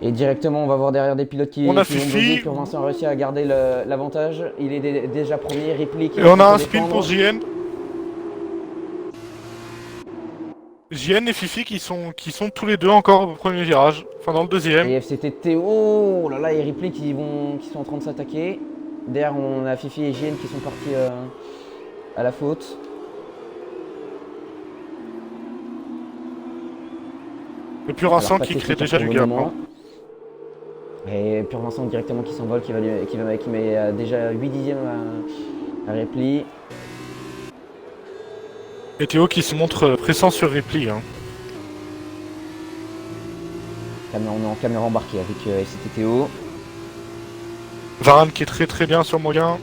Et directement, on va voir derrière des pilotes qui On a qui vont Fifi. bugger. Pure Vincent a réussi à garder l'avantage. Il est déjà premier. Ripley qui Et va on a un se spin pour défendre. JN. JN et Fifi qui sont tous les deux encore au premier virage. Enfin dans le deuxième. Et FCTT, oh là là, et Ripley qui sont en train de s'attaquer. Derrière, on a Fifi et JN qui sont partis à la faute. Et Pure Alors, Vincent pas de qui crée safety déjà car du pour le gap. moment. Et Pure Vincent directement qui s'envole, qui met déjà 8 dixièmes à Ripley. Et Théo qui se montre pressant sur Ripley. Hein. On est en caméra embarquée avec FCTTO. Varane qui est très bien sur moyen.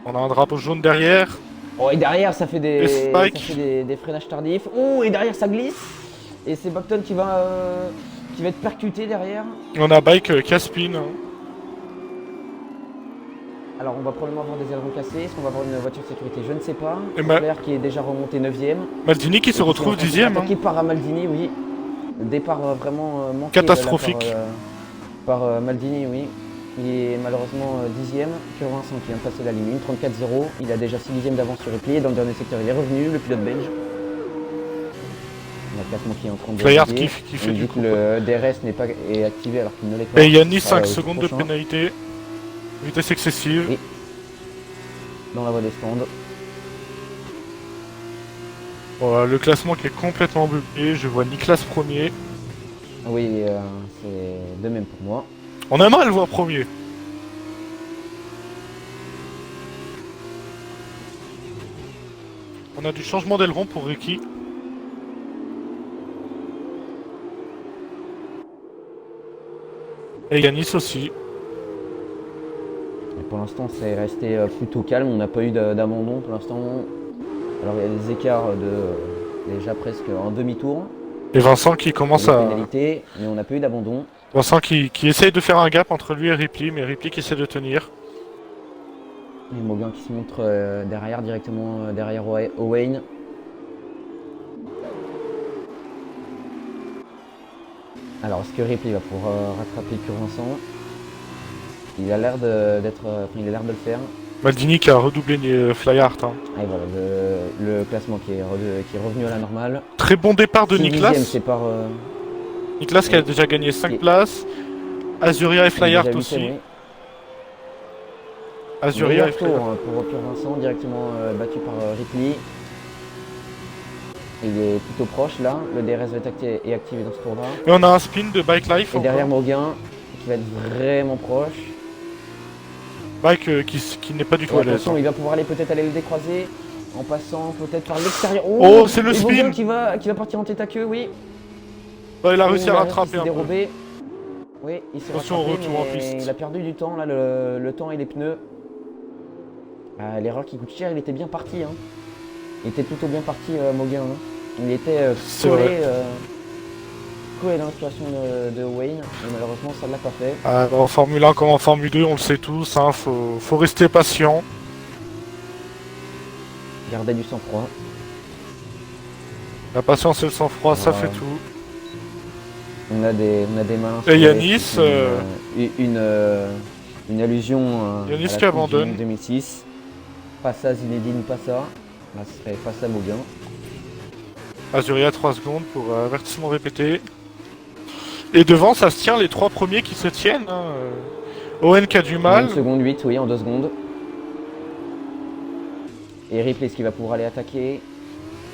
On a un drapeau jaune derrière. Oh, et derrière, ça fait Et Spike. des freinages tardifs. Oh, et derrière, ça glisse. Et c'est Bacton qui va être percuté derrière. On a Bike qui a spin. Alors, on va probablement avoir des ailerons cassés. Est-ce qu'on va avoir une voiture de sécurité? Je ne sais pas. Et Flair qui est déjà remonté 9ème. Maldini qui se retrouve 10ème. Attaqué par Maldini, oui. Départ vraiment manqué. Catastrophique. Là, par Maldini, oui. Il est malheureusement 10ème. Pure Vincent qui vient de passer la ligne 34-0. Il a déjà 6 dixièmes d'avance sur Ripley. Dans le dernier secteur, il est revenu, le pilote belge. Il y a le classement qui est en train de Flyard décider. qui fait On du dit coup. que le DRS est activé alors qu'il ne l'est pas. Et Yannis, Ce sera 5 au tour secondes de prochain. pénalité. Vitesse excessive. Oui. Dans la voie des stands. Voilà, le classement qui est complètement bugué. Je vois Niklas premier. Oui, c'est de même pour moi. On aimerait le voir premier. On a du changement d'aileron pour Ricky. Et Yanis aussi. Et pour l'instant, c'est resté plutôt calme. On n'a pas eu d'abandon pour l'instant. Alors, il y a des écarts déjà presque en demi-tour. Et Vincent qui commence Des à... pénalités, mais on n'a pas eu d'abandon. Vincent qui essaye de faire un gap entre lui et Ripley, mais Ripley qui essaie de tenir. Et Moguin qui se montre derrière, directement derrière Owain. Alors, est-ce que Ripley va pouvoir rattraper Pure Vincent? Il a l'air il a l'air de le faire. Maldini qui a redoublé Flyart. Hein. Et voilà, le classement qui est revenu à la normale. Très bon départ de 6 Niklas. dixièmes, c'est par... Niklas qui a déjà gagné 5 Et- places. Azuria et Flyart déjà aussi. huitième, oui. Azuria Meilleur et tour Flyart. pour Pure Vincent, directement battu par Ripley. Il est plutôt proche là, le DRS va être activé dans ce tour-là. Et on a un spin de Bike Life. Et derrière encore. Moguin, qui va être vraiment proche. Bike qui n'est pas du tout Et à l'aise. attention, Hein. il va pouvoir aller peut-être aller le décroiser en passant peut-être par l'extérieur. Oh, c'est le et Moguin spin. qui va partir en tête à queue, oui. Bah, il a réussi à Derrière, rattraper il s'est un peu. dérobé. Oui, il s'est Attention au rattrapé, retour en mais piste. il a perdu du temps là, le temps et les pneus. L'erreur qui coûte cher, il était bien parti. Hein. Il était plutôt bien parti, Moguin. Hein. Il était C'est collé, vrai. collé dans la situation de Wayne, et malheureusement ça ne l'a pas fait. En Formule 1 comme en Formule 2, on le sait tous, hein, faut rester patient. Garder du sang-froid. La patience et le sang-froid, ça Ouais. fait tout. On a des malins. Et Yanis, une allusion Yanis à qui la abandonne. Coupe du Monde 2006. Pas ça Zinedine, pas ça. Là ce serait pas ça Moguin. Azuria 3 secondes pour avertissement répété. Et devant, ça se tient les 3 premiers qui se tiennent. Hein. Owen qui a du mal. 1 seconde 8, oui, en 2 secondes. Et Ripley, ce qui va pouvoir aller attaquer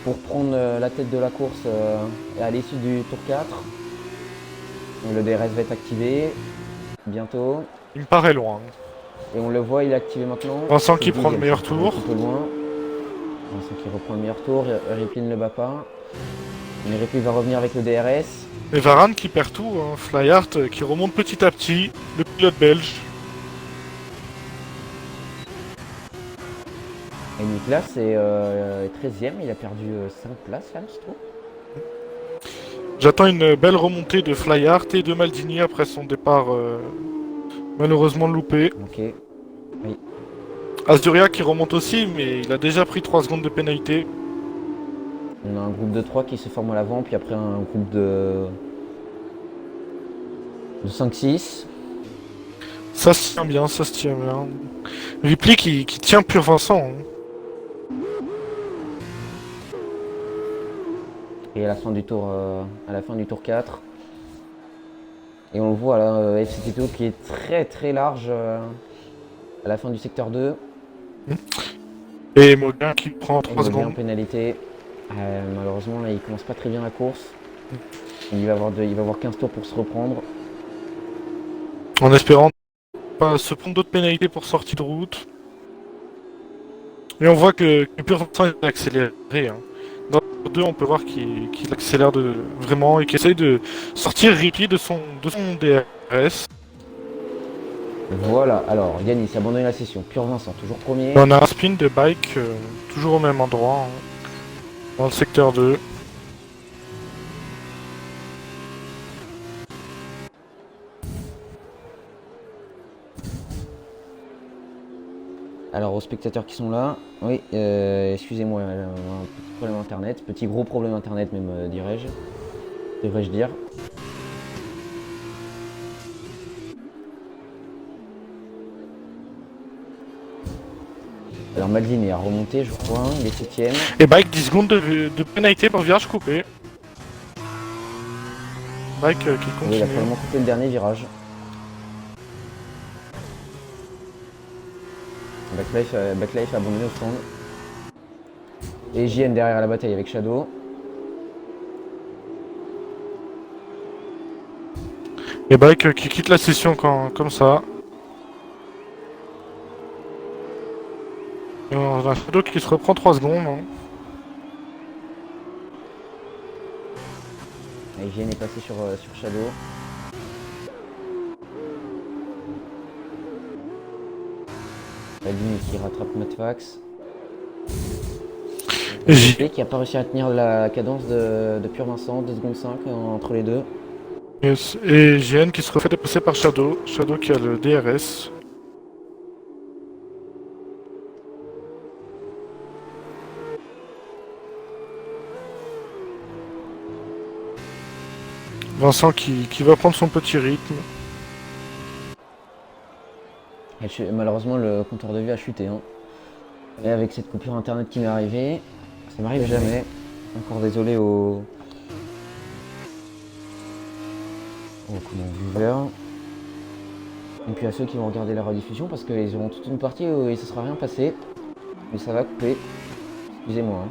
pour prendre la tête de la course à l'issue du tour 4. Le DRS va être activé bientôt. Il me paraît loin. Et on le voit, il est activé maintenant. Vincent C'est qui prend le dixième, meilleur c'est tour. Un peu loin. Vincent qui reprend le meilleur tour. Ripley ne le bat pas. Mais Ripley va revenir avec le DRS. Et Varane qui perd tout. Hein. Flyart qui remonte petit à petit. Le pilote belge. Et Niklas est 13ème. Il a perdu 5 places là, je trouve. J'attends une belle remontée de Flyart et de Maldini après son départ malheureusement loupé. Ok. Azuria qui remonte aussi, mais il a déjà pris 3 secondes de pénalité. On a un groupe de 3 qui se forme à l'avant, puis après un groupe de Le 5-6. Ça se tient bien, ça se tient bien. Ripley qui tient pur Vincent. Hein. Et à la fin du tour, à la fin du tour 4. Et on le voit là, FCTO qui est très très large à la fin du secteur 2. Et Moguin qui prend Et 3 Moguin en secondes. pénalité. Malheureusement là il commence pas très bien la course. Il va avoir 15 tours pour se reprendre. En espérant pas se prendre d'autres pénalités pour sortie de route. Et on voit que pur Vincent est accéléré. Hein. Dans le 2, on peut voir qu'il accélère vraiment et qu'il essaye de sortir Ripley de son DRS. Voilà, alors Yanis a abandonné la session. Pur Vincent, toujours premier. On a un spin de bike toujours au même endroit, hein, dans le secteur 2. Alors aux spectateurs qui sont là, oui, excusez-moi, un petit problème internet, petit gros problème internet même devrais-je dire. Alors Maldini est remonté je crois, il est 7ème. Et bike 10 secondes de pénalité pour virage coupé. Bike qui Oui, il a continue. probablement coupé le dernier virage. Backlife a abandonné au stand. Et JN derrière la bataille avec Shadow. Et bike qui quitte la session comme ça. Et on a Shadow qui se reprend 3 secondes. Hein. Et JN est passé sur Shadow. Maldini qui rattrape Matfax. Et Qui n'a pas réussi à tenir la cadence de Pur Vincent, 2 secondes 5 entre les deux. Yes. Et GN qui se refait dépasser par Shadow. Shadow qui a le DRS. Vincent qui va prendre son petit rythme. Malheureusement le compteur de vue a chuté. Hein. Et avec cette coupure internet qui m'est arrivée, ça m'arrive jamais. Encore désolé aux viewers. Et puis à ceux qui vont regarder la rediffusion parce qu'ils auront toute une partie où il ne se sera rien passé. Mais ça va couper. Excusez-moi. Hein.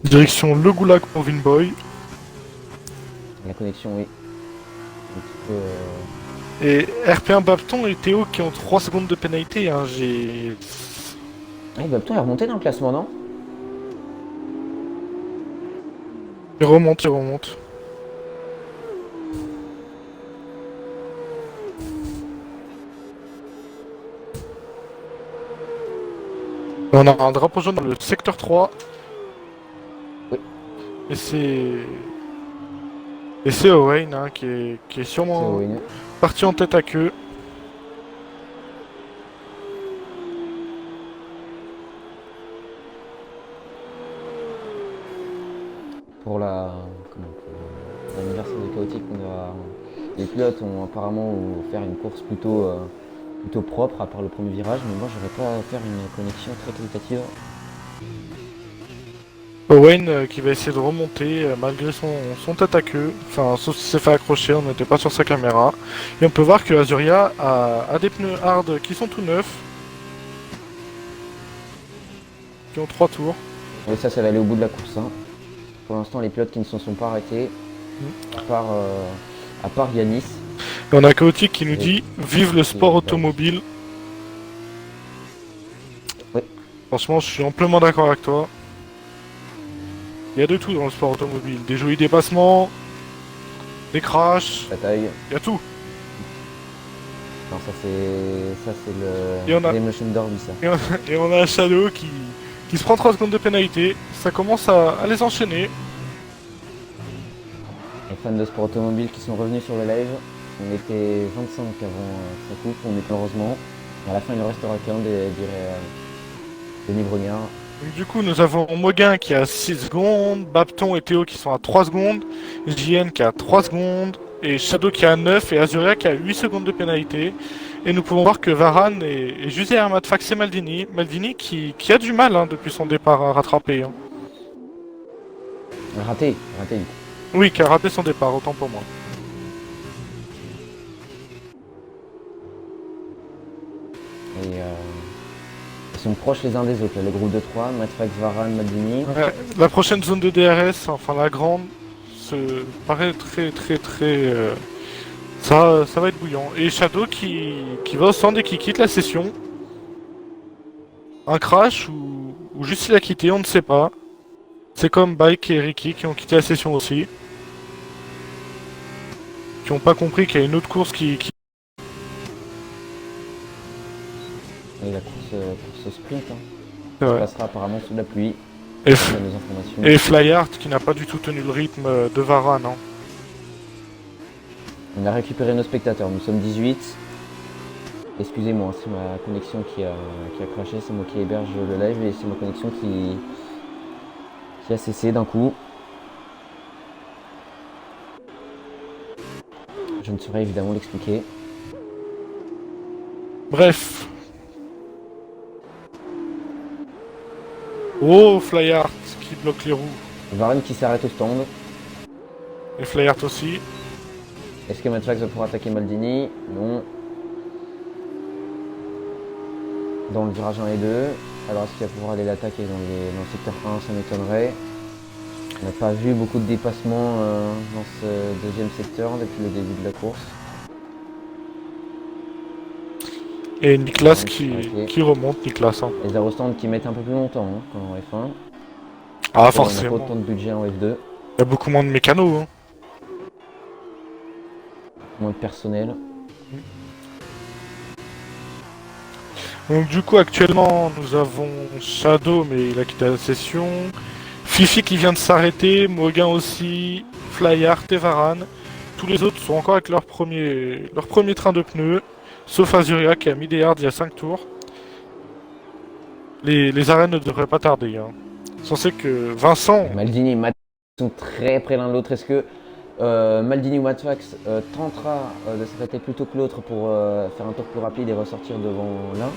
Direction Le Goulag pour Vinboy. La connexion, oui. Un petit peu, Et RP1 Bapton et Théo qui ont 3 secondes de pénalité. Hein. Ah, Bapton est remonté dans le classement, non? Il remonte, il remonte. On a un drapeau jaune dans le secteur 3. Oui. Et c'est Owain hein, qui est sûrement parti en tête à queue. Pour l'anniversaire de Chaotique, les pilotes ont apparemment faire une course plutôt propre à part le premier virage, mais moi j'aurais pas à faire une connexion très qualitative. Owain qui va essayer de remonter malgré son tête à queue. Enfin, sauf s'il s'est fait accrocher, on n'était pas sur sa caméra. Et on peut voir que Azuria a des pneus hard qui sont tout neufs. Qui ont 3 tours. Et ça va aller au bout de la course. Hein. Pour l'instant, les pilotes qui ne se sont pas arrêtés, à part Yanis. Et on a Chaotique qui nous dit « Vive le sport automobile ». Oui. Franchement, je suis amplement d'accord avec toi. Il y a de tout dans le sport automobile. Des jolis dépassements, des crashs, Bataille. il y a tout. Non, ça c'est Et on a- l'Emotion Derby, ça. Et on a un Shadow qui se prend 3 secondes de pénalité. Ça commence à les enchaîner. Les fans de sport automobile qui sont revenus sur le live. On était 25 avant sa coupe, on est malheureusement. Et à la fin, il ne restera qu'un, dirait Denis Brognard. Donc, du coup, nous avons Moguin qui a 6 secondes, Bapton et Théo qui sont à 3 secondes, JN qui a 3 secondes, et Shadow qui a 9 et Azuria qui a 8 secondes de pénalité. Et nous pouvons voir que Varane est juste derrière Mattfax et Maldini. Maldini qui a du mal hein, depuis son départ à rattraper. Hein. Raté. Oui, qui a raté son départ, autant pour moi. Et ils sont proches les uns des autres. Là, le groupe de 3, Mattfax, Varane, Maldini. Ouais, la prochaine zone de DRS, enfin la grande, se paraît très. Ça va être bouillant. Et Shadow qui va au stand et qui quitte la session. Un crash ou juste il a quitté, on ne sait pas. C'est comme Bike et Ricky qui ont quitté la session aussi. Qui n'ont pas compris qu'il y a une autre course qui... Et la course sprint, hein. C'est Ça vrai. passera apparemment sous la pluie. Et, On a nos informations. et Flyart qui n'a pas du tout tenu le rythme de Varane. Hein. On a récupéré nos spectateurs, nous sommes 18. Excusez-moi, c'est ma connexion qui a crashé, c'est moi qui héberge le live et c'est ma connexion qui a cessé d'un coup. Je ne saurais évidemment l'expliquer. Bref. Oh, Flyart qui bloque les roues. Varane qui s'arrête au stand. Et Flyart aussi. Est-ce que Mattfax va pouvoir attaquer Maldini? Non. Dans le virage 1 et 2. Alors est-ce qu'il va pouvoir aller l'attaquer dans le secteur 1? Ça m'étonnerait. On n'a pas vu beaucoup de dépassements dans ce deuxième secteur depuis le début de la course. Et Niklas Ok. qui remonte, Niklas. Hein. Les aérostands qui mettent un peu plus longtemps hein, quand en F1. Ah, On n'a pas forcément. autant de budget en F2. Il y a beaucoup moins de mécanos. Hein. Moins de personnel. Donc du coup actuellement nous avons Shadow mais il a quitté la session. Fifi qui vient de s'arrêter, Moguin aussi, Flyart et Varane. Tous les autres sont encore avec leur premier train de pneus. Sauf Azuria qui a mis des hards il y a 5 tours. Les arènes ne devraient pas tarder. Hein. Censé que Vincent... Maldini et Mattfax sont très près l'un de l'autre. Est-ce que Maldini ou Mattfax tentera de s'arrêter plus tôt que l'autre pour faire un tour plus rapide et ressortir devant l'un?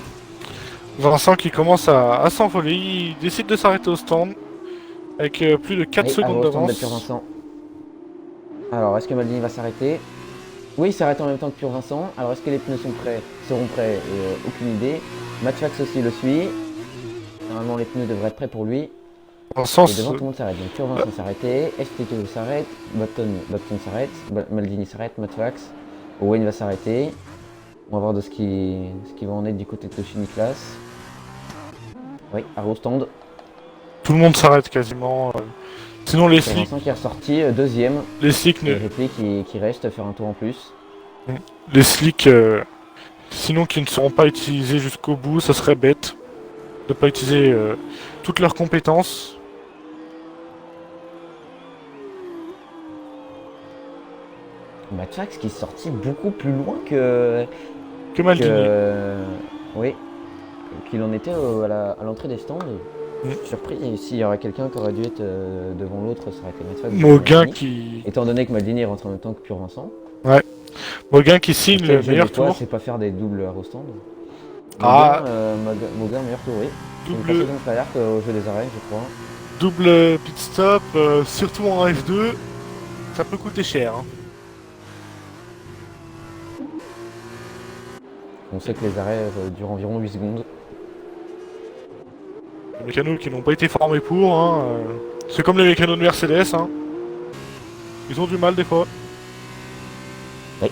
Vincent qui commence à s'envoler, il décide de s'arrêter au stand. Avec plus de 4 secondes au stand de Pure d'avance. Vincent. Alors, est-ce que Maldini va s'arrêter? Oui, il s'arrête en même temps que Pure Vincent. Alors, est-ce que les pneus seront prêts? Aucune idée. Mattfax aussi le suit. Normalement, les pneus devraient être prêts pour lui. Vincent, Et devant, tout le monde s'arrête. Donc, Pure Vincent s'est arrêté. STTO s'arrête. Button s'arrête. Maldini s'arrête. Mattfax. Owen va s'arrêter. On va voir de ce qui va en être du côté de Toshi Niklas. Oui, Arrow stand. tout le monde s'arrête quasiment. Sinon les Pure slicks, Vincent qui est ressorti deuxième. les slicks, Et Ripley qui reste faire un tour en plus. les slicks, sinon qui ne seront pas utilisés jusqu'au bout, ça serait bête de pas utiliser toutes leurs compétences. Mattfax qui est sorti beaucoup plus loin que Maldini. oui, qu'il en était à l'entrée des stands. Je suis surpris, et s'il y aurait quelqu'un qui aurait dû être devant l'autre, ça aurait été Mattfax. Moguin qui... Étant donné que Maldini rentre en même temps que Pure Vincent. Moguin qui signe Quel le jeu meilleur des fois, tour. c'est pas faire des doubles au stand. Ah. Moguin, meilleur tour, oui. Double, Une Flyart au jeu des arènes, je crois. double pit stop, surtout en F2, ça peut coûter cher. Hein. On sait que les arrêts durent environ 8 secondes. Les mécanos qui n'ont pas été formés pour, hein, c'est comme les mécanos de Mercedes. Hein. Ils ont du mal des fois. Oui.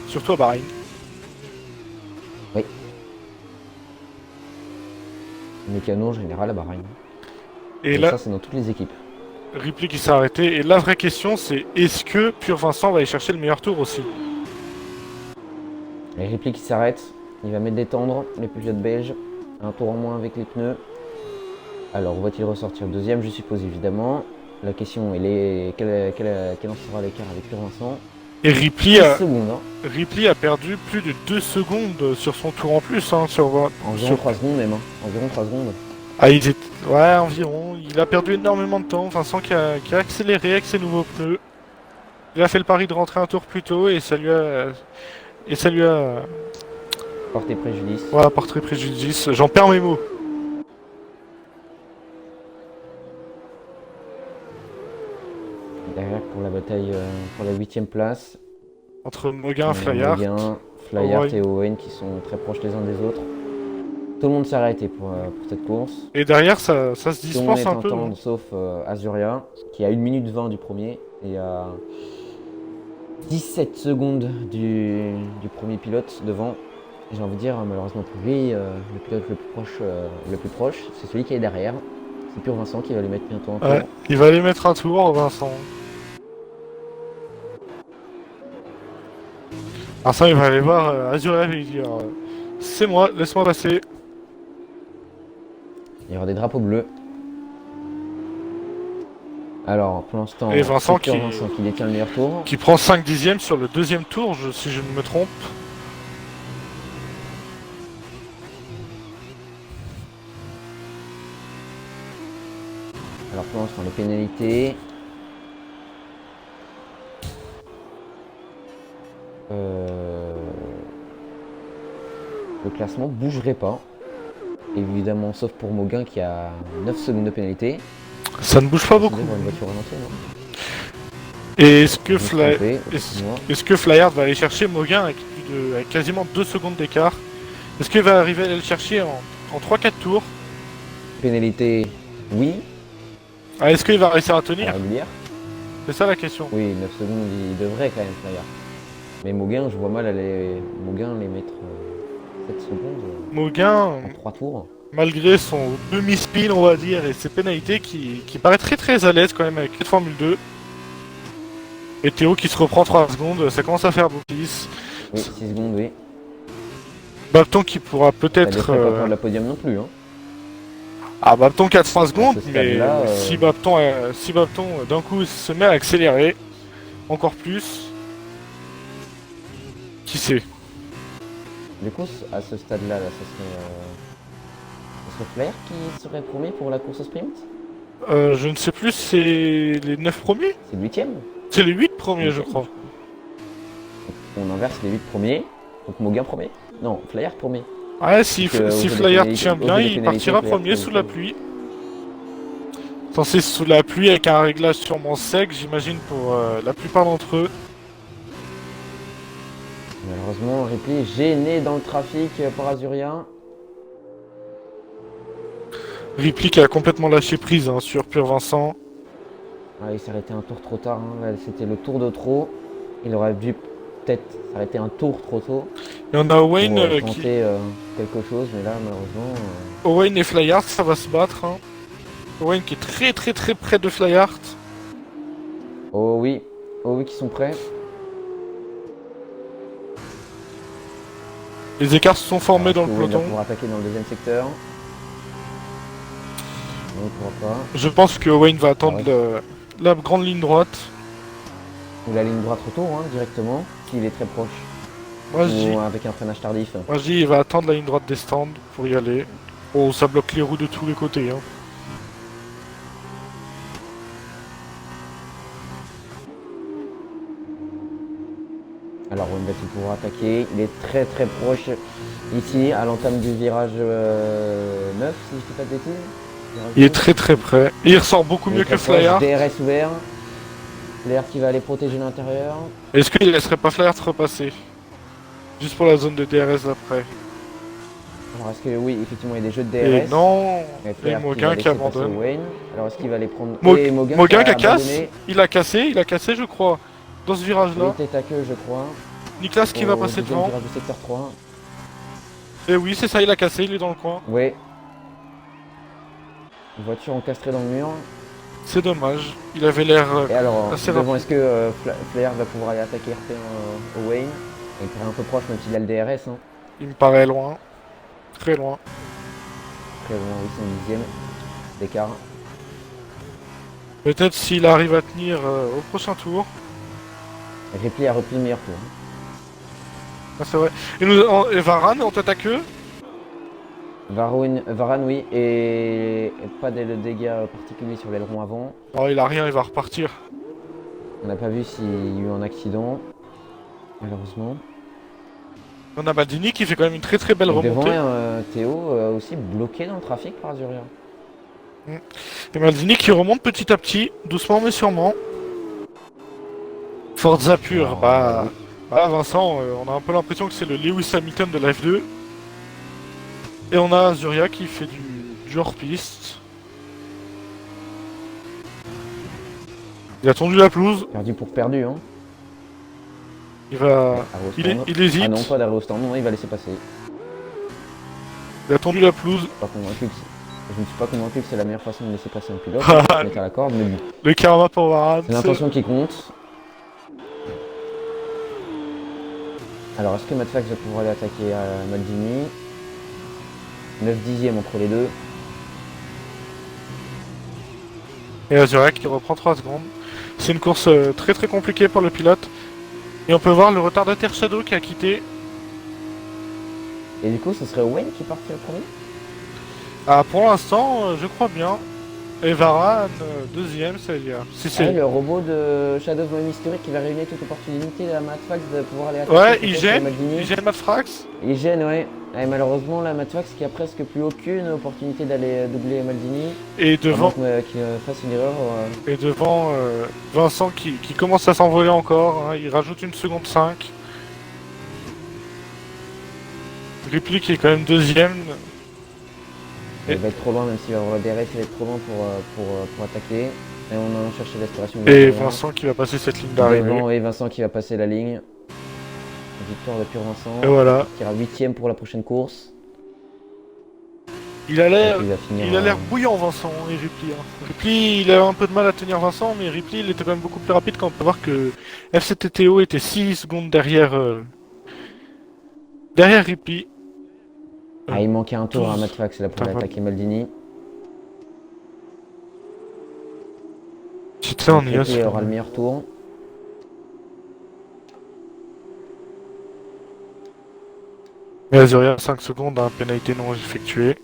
Surtout à Bahreïn. Mécano en général à Bahreïn. Et Et là, ça, c'est dans toutes les équipes. Ripley qui s'est arrêté. Et la vraie question, c'est est-ce que Pure Vincent va aller chercher le meilleur tour aussi? Et Ripley qui s'arrête, il va mettre des tendres, les pilotes belges, un tour en moins avec les pneus. Alors, va-t-il ressortir deuxième? Je suppose évidemment. La question est quel en sera l'écart avec Pure Vincent? Et 10 secondes, hein. Ripley a perdu plus de 2 secondes sur son tour en plus. Hein, Environ sur... 3 secondes même. Hein. Environ 3 secondes. Ah, ouais, environ. Il a perdu énormément de temps. Vincent qui a accéléré avec ses nouveaux pneus. Il a fait le pari de rentrer un tour plus tôt et ça lui a Porter préjudice. voilà, porté préjudice. J'en perds mes mots. Derrière pour la bataille pour la 8ème place. Entre Moguin, On a Flyard. Moguin, Flyard Owen. et Owen qui sont très proches les uns des autres. Tout le monde s'est arrêté pour cette course. Et derrière, ça se Tout le monde dispense est un en peu. temps, sauf Azuria, qui a 1 minute 20 du premier et à 17 secondes du premier pilote devant. Et j'ai envie de dire, malheureusement pour lui, le pilote le plus proche, c'est celui qui est derrière. C'est Pur Vincent qui va lui mettre bientôt en tour. Ouais, il va aller mettre un tour, Vincent. Vincent, il va aller voir Azuria et lui dire c'est moi, laisse-moi passer. Il y aura des drapeaux bleus. Alors, pour l'instant, Et Vincent c'est Pur Vincent qui détient le meilleur tour. Qui prend 5 dixièmes sur le deuxième tour, si je ne me trompe. Alors, pour l'instant, les pénalités. Le classement bougerait pas. Évidemment, sauf pour Moguin qui a 9 secondes de pénalité. Ça ne bouge pas C'est beaucoup. une voiture relancée, non? Et est-ce que, Je me suis trompé, est-ce excuse-moi. est-ce que Flyard va aller chercher Moguin avec quasiment 2 secondes d'écart? Est-ce qu'il va arriver à aller le chercher en 3-4 tours? Pénalité, oui. Ah, est-ce qu'il va réussir à À tenir? régulière. C'est ça la question. Oui, 9 secondes, il devrait quand même, Flyard. Mais Moguin, je vois mal aller. Moguin les mettre 7 secondes Moguin, en 3 tours. malgré son demi-spin, on va dire, et ses pénalités, qui paraît très très à l'aise quand même avec cette Formule 2. Et Théo qui se reprend 3 secondes, ça commence à faire beaucoup. Oui, 6 secondes, oui. Bapton qui pourra Ça ne peut-être... pas prendre la podium non plus. Hein. Ah, Bapton 4 secondes, ce mais stade-là, si Bapton d'un coup se met à accélérer encore plus, qui sait? Du coup, à ce stade-là, ce serait Flair qui serait premier pour la course au sprint. Je ne sais plus, c'est les 9 premiers? C'est le 8ème. C'est les 8 premiers, je crois. On inverse les 8 premiers. Donc Moguin premier. Non, Flair premier. Ouais, si Donc, si aux jeux de Flyard pénalité- tient aux bien, jeux de il pénalité, partira Flair premier sous la premier. pluie. Censé sous la pluie avec un réglage sûrement sec, j'imagine, pour la plupart d'entre eux. Malheureusement, Ripley est gêné dans le trafic par Azuria. Ripley qui a complètement lâché prise hein, sur Pur Vincent. Ah, il s'est arrêté un tour trop tard. Hein. Là, c'était le tour de trop. Il aurait dû peut-être s'arrêter un tour trop tôt. Il y en a Owen, pour tenter quelque chose, mais là, malheureusement. Owen et Flyard, ça va se battre. Hein. Owen qui est très très très près de Flyard. Oh oui, qui sont prêts. Les écarts se sont formés dans le Owen va peloton. pouvoir attaquer dans le deuxième secteur. Non, il pourra pas. Je pense que Owen va attendre ouais. la grande ligne droite. Ou la ligne droite retour, hein, directement, s'il est très proche. Moi je dis, Ou avec un freinage tardif. il va attendre la ligne droite des stands pour y aller. Oh, ça bloque les roues de tous les côtés. Hein. Alors Wenbet pourra attaquer, il est très très proche ici à l'entame du virage 9 si je dis pas de bêtises. Il est très très près. Et il ressort beaucoup Il est mieux très que proche, Flyard. DRS ouvert. Flair qui va aller protéger l'intérieur. Est-ce qu'il laisserait pas Flyard repasser? Juste pour la zone de DRS d'après. Alors est-ce que oui, effectivement il y a des jeux de Et DRS. non, Et et Flair Moguin va qui laisser passer abandonne. Wayne. Alors est-ce qu'il va les prendre Moguin Et Moguin qui a casse, abandonné. il a cassé je crois, dans ce Il virage-là. était à queue je crois. Nicolas qui va Au passer deuxième devant. virage du secteur 3. Et oui, c'est ça, il a cassé, il est dans le coin. Oui. Une voiture encastrée dans le mur. C'est dommage, il avait l'air Et alors, assez devant, rapide. est-ce que Flair va pouvoir aller attaquer RP au Wayne? Il paraît un peu proche, même s'il a le DRS. Hein. Il me paraît loin, très loin. Très loin, oui, c'est un dixième d'écart. Peut-être s'il arrive à tenir au prochain tour. Ripley a repris le meilleur tour. Ah, c'est vrai. Et Varane en tête à queue. Varane, oui, et pas de dégâts particuliers sur l'aileron avant. Oh, il a rien, il va repartir. On n'a pas vu s'il y a eu un accident, malheureusement. On a Maldini qui fait quand même une très très belle Et devant, remontée. Théo aussi bloqué dans le trafic par Azuria. Et Maldini qui remonte petit à petit, doucement mais sûrement. Forza pur, Alors, bah, oui. bah Vincent, on a un peu l'impression que c'est le Lewis Hamilton de la F2. Et on a Azuria qui fait du hors-piste. Il a tendu la pelouse, Perdu pour perdu, hein. il va... Ouais, arrêt au stand. Il hésite, Ah non, pas d'arrêt au stand, non, il va laisser passer. il a tendu la pelouse. Pas convaincu je ne suis pas convaincu que c'est la meilleure façon de laisser passer un pilote, Ah, de se mettre à la corde, mais bon. le karma pour Varane. C'est l'intention qui compte. Alors, est-ce que Matt Fax va pouvoir aller attaquer à Maldini? 9 dixièmes entre les deux. Et Azuria qui reprend 3 secondes. C'est une course très très compliquée pour le pilote. Et on peut voir le retardataire Shadow qui a quitté. Et du coup, ce serait Owen qui partirait le premier? Ah, pour l'instant, je crois bien. Et Varane, deuxième, c'est-à-dire. Si Ah, c'est... le robot de Shadow of My Mystery qui va réunir toute opportunité à Matt Fax de pouvoir aller attaquer. Ouais, peut-être Maldini. il gêne Matt Frax. Il gêne, ouais. Et malheureusement, là, Matt Fax qui a presque plus aucune opportunité d'aller doubler Maldini. Et devant, Qu'il fasse une erreur. et devant Vincent qui commence à s'envoler encore. Hein, il rajoute une seconde 5. Ripley qui est quand même deuxième. Il va être trop loin, même s'il va avoir le DRS, il va être trop loin pour attaquer. Et on a cherché l'aspiration. Et Vincent qui va passer cette ligne d'arrivée. Devant, et Vincent qui va passer la ligne. Victoire de Pur Vincent. Et voilà. Qui ira 8ème pour la prochaine course. Il a l'air Il va finir, bouillant Vincent et Ripley. Hein. Ripley il a un peu de mal à tenir Vincent, mais Ripley il était quand même beaucoup plus rapide quand on peut voir que FCTTO était 6 secondes derrière, derrière Ripley. Ah, il manquait un tour à 12. Matt Fax là pour aller attaquer Maldini. C'était en IAS. Il aura le meilleur tour. Mais Azuria 5 secondes, un pénalité non effectuée.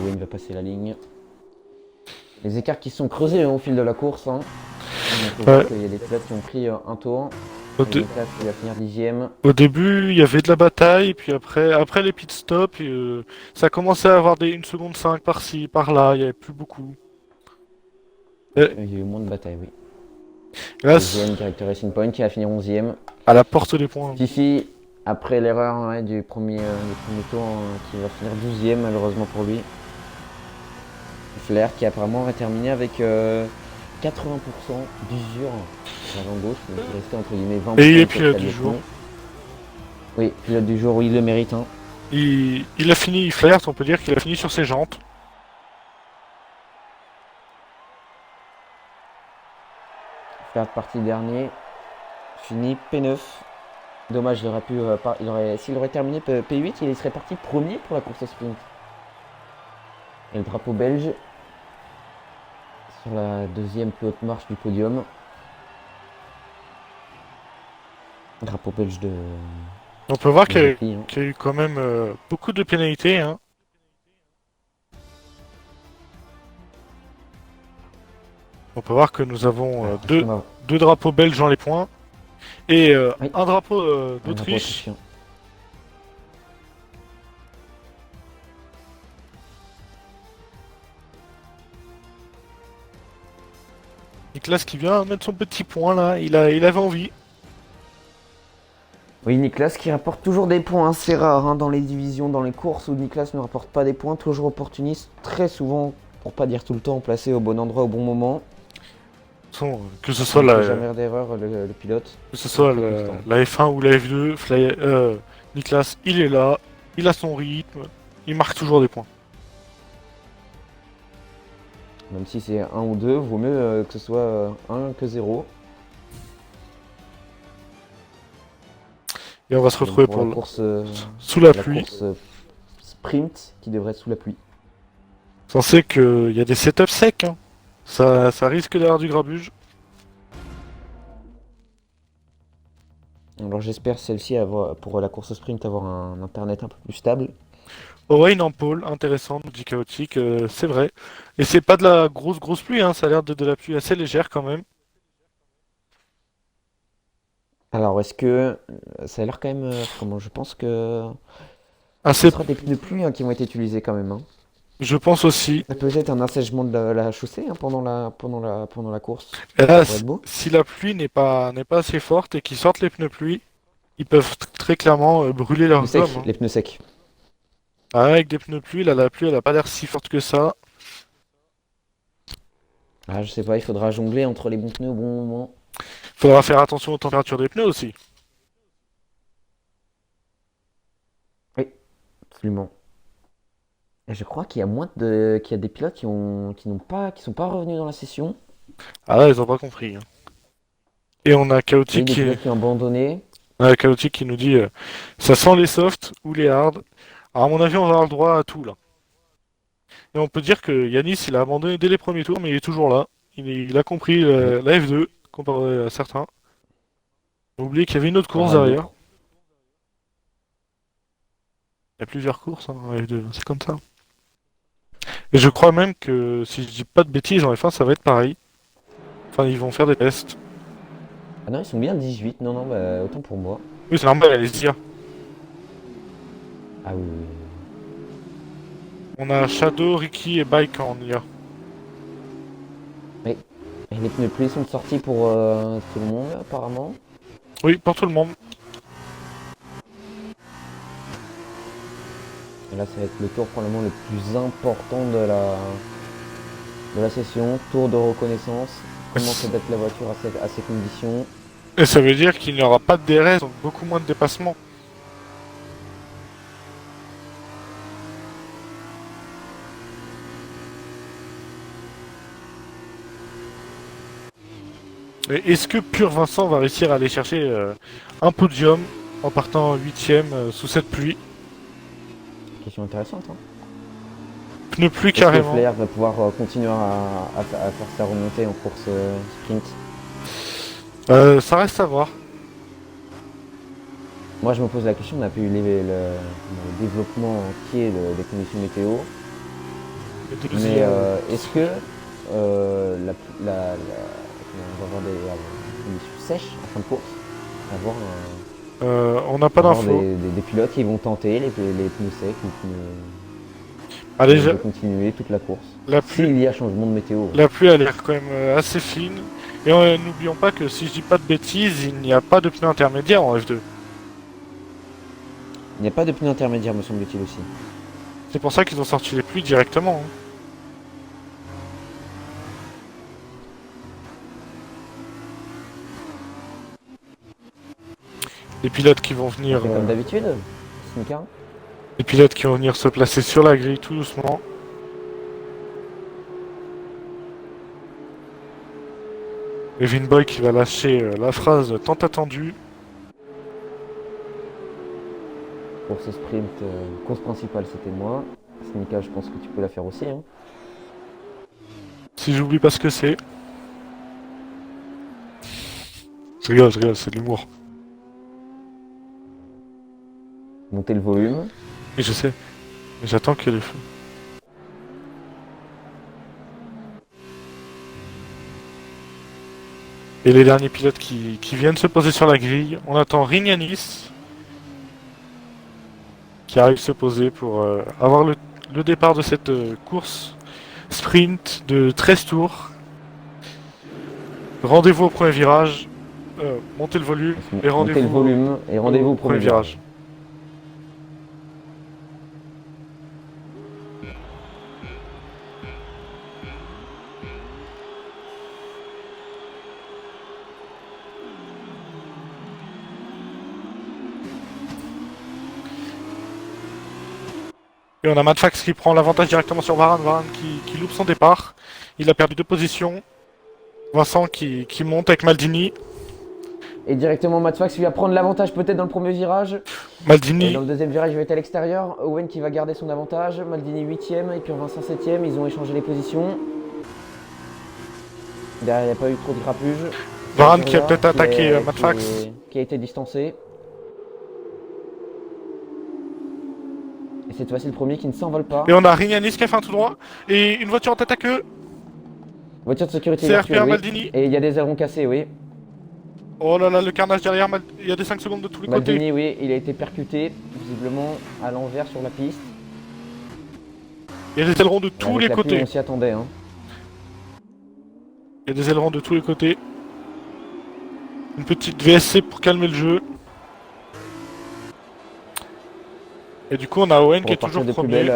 Wayne va passer la ligne. Les écarts qui sont creusés au fil de la course. Hein. On peut voir qu'il y a des pilotes qui ont pris un tour. Niklas qui va finir 10ème. Au début, il y avait de la bataille, et puis après les pit stops, ça commençait à avoir une seconde 5 par-ci, par-là, il n'y avait plus beaucoup. Il y a eu moins de bataille, oui. Là, deuxième, Director Racing Point qui va finir 11ème. À la porte des points. Fifi, après l'erreur du premier tour, qui va finir 12ème malheureusement pour lui. Flair qui apparemment va terminer avec 80% d'usure à l'avant gauche, donc il restait entre guillemets 20%. Et il est pilote du jour. Oui, pilote du jour, oui, il le mérite. Hein. Il a fini, Flair, on peut dire qu'il a fini sur ses jantes. Flair parti dernier, fini P9. Dommage, il aurait pu, s'il aurait terminé P8, il serait parti premier pour la course au sprint. Et le drapeau belge sur la deuxième plus haute marche du podium. Drapeau belge de... On peut voir qu'il y, hein. y a eu quand même beaucoup de pénalités. Hein. On peut voir que nous avons deux drapeaux belges dans les points. Et oui. un drapeau d'Autriche. Niklas qui vient mettre son petit point là, il avait envie. Oui, Niklas qui rapporte toujours des points, c'est rare hein, dans les divisions, dans les courses où Niklas ne rapporte pas des points, toujours opportuniste, très souvent, pour pas dire tout le temps, placé au bon endroit au bon moment. Que ce soit la... jamais d'erreur le pilote. Que ce soit la F1 ou la F2, Niklas il est là, il a son rythme, il marque toujours des points. Même si c'est 1 ou 2, vaut mieux que ce soit 1 que 0. Et on va se retrouver pour la course sous la pluie. Course sprint qui devrait être sous la pluie. Censé qu'il y a des setups secs, hein. Ça risque d'avoir du grabuge. Alors j'espère celle-ci pour la course sprint avoir un internet un peu plus stable. Owain en pôle, intéressant, nous dit Chaotique, c'est vrai. Et c'est pas de la grosse pluie, hein, ça a l'air de la pluie assez légère quand même. Alors, est-ce que ça a l'air quand même. Comment je pense que ce Assez, sera des pneus pluie hein, qui vont être utilisés quand même. Hein. je pense aussi. Ça peut être un assèchement de la chaussée hein, pendant la course Et là, pour Red Bull. si la pluie n'est pas assez forte et qu'ils sortent les pneus pluie, ils peuvent très clairement brûler Pneus leurs gommes, secs, hein. les pneus secs. Ah, avec des pneus pluie, là, la pluie, elle a pas l'air si forte que ça. Ah, je sais pas, il faudra jongler entre les bons pneus au bon moment. Faudra faire attention aux températures des pneus aussi. Oui, absolument. Et je crois qu'il y a des pilotes qui sont pas revenus dans la session. Ah là, ils ont pas compris, hein. Et on a Oui, des pilotes qui ont abandonné. Chaotique qui nous dit ça sent les softs ou les hard. Alors, à mon avis, on va avoir le droit à tout là. Et on peut dire que Yanis, il a abandonné dès les premiers tours, mais il est toujours là. Il a compris Oui, la F2, comparé à certains. On a oublié qu'il y avait une autre par course à derrière. d'autres. Il y a plusieurs courses hein, en F2, c'est comme ça. Et je crois même que, si je dis pas de bêtises, en F1, ça va être pareil. Enfin, ils vont faire des tests. Ah non, ils sont bien 18. Non, non, bah, autant pour moi. Oui, c'est normal, allez-y. Ah oui, oui, On a Shadow, Ricky et Bike en IA. oui. Et les pneus pluie sont sortis pour tout le monde, apparemment. Oui, pour tout le monde. Et là, ça va être le tour probablement le plus important de la session. Tour de reconnaissance. Comment s'adapte la voiture à ces conditions. Et ça veut dire qu'il n'y aura pas de DRS, donc beaucoup moins de dépassements. Et est-ce que Pur Vincent va réussir à aller chercher un podium en partant 8ème sous cette pluie? Question intéressante. Hein. Pneu pluie Est-ce que carrément. Flair va pouvoir continuer à faire sa remontée en course sprint? Ça reste à voir. Moi, je me pose la question, on n'a pas eu le développement entier des conditions météo. Les deux Mais IA, est-ce que comment on va avoir des conditions sèches en fin de course? Avoir, on n'a pas avoir d'infos. des pilotes qui vont tenter les pneus secs ou qui Allez, vont de continuer toute la course. la pluie, S'il y a changement de météo. la pluie a l'air quand même assez fine. Et n'oublions pas que si je dis pas de bêtises, il n'y a pas de pneu intermédiaire en F2. Il n'y a pas de pneus intermédiaires, me semble-t-il aussi. C'est pour ça qu'ils ont sorti les pluies directement, hein. Les pilotes qui vont On venir, fait comme d'habitude, Snika. les pilotes qui vont venir se placer sur la grille tout doucement. Evin Boy qui va lâcher la phrase tant attendue. Course sprint, course principale, c'était moi. Snika, je pense que tu peux la faire aussi. Hein. Si j'oublie pas ce que c'est. Je rigole, c'est de l'humour. Monter le volume. Et je sais, mais j'attends que les feux. Et les derniers pilotes qui viennent se poser sur la grille. On attend Rignanis qui arrive se poser pour avoir le départ de cette course sprint de 13 tours. Rendez-vous au premier virage, montez le volume et Montez le rendez-vous volume et rendez-vous au premier virage. Et on a Madfax qui prend l'avantage directement sur Varane, Varane qui loupe son départ. Il a perdu 2 positions. Vincent qui monte avec Maldini. Et directement, Matt lui va prendre l'avantage peut-être dans le premier virage. Et Maldini, dans le deuxième virage, il va être à l'extérieur. Owen qui va garder son avantage. Maldini 8ème et puis Vincent 7ème. Ils ont échangé les positions. Derrière, il n'y a pas eu trop de grappage. Varane qui a peut-être attaqué Madfax. Qui a été distancé. Et cette fois-ci, le premier qui ne s'envole pas. Et on a Rignanis qui a fait un tout droit. Et une voiture en tête à queue. Voiture de sécurité C'est virtuelle, RPA oui. Maldini. Et il y a des ailerons cassés, oui. Oh là là, le carnage derrière. Il y a des 5 secondes de tous les Maldini, côtés. oui, il a été percuté, visiblement à l'envers sur la piste. Il y a des ailerons de tous Avec les la pluie, côtés. on s'y attendait. Hein. Il y a des ailerons de tous les côtés. Une petite VSC pour calmer le jeu. Et du coup, on a Owen Pour qui est repartir toujours de plus premier. belle,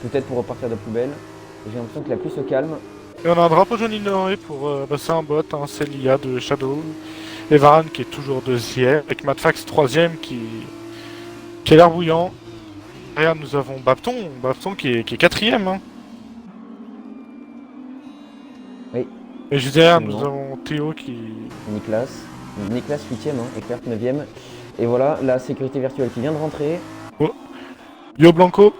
peut-être pour repartir de plus belle. J'ai l'impression que la pluie se calme. Et on a un drapeau jaune ignoré pour c'est un bot, hein, c'est l'IA de Shadow. Et Varane qui est toujours deuxième, avec Madfax troisième qui a l'air bouillant. Derrière nous avons Bapton qui est quatrième. Hein. Oui. Et juste derrière nous Absolument. avons Théo qui... Niklas 8ème, hein, Eclair 9ème. Et voilà, la sécurité virtuelle qui vient de rentrer. Yo Blanco.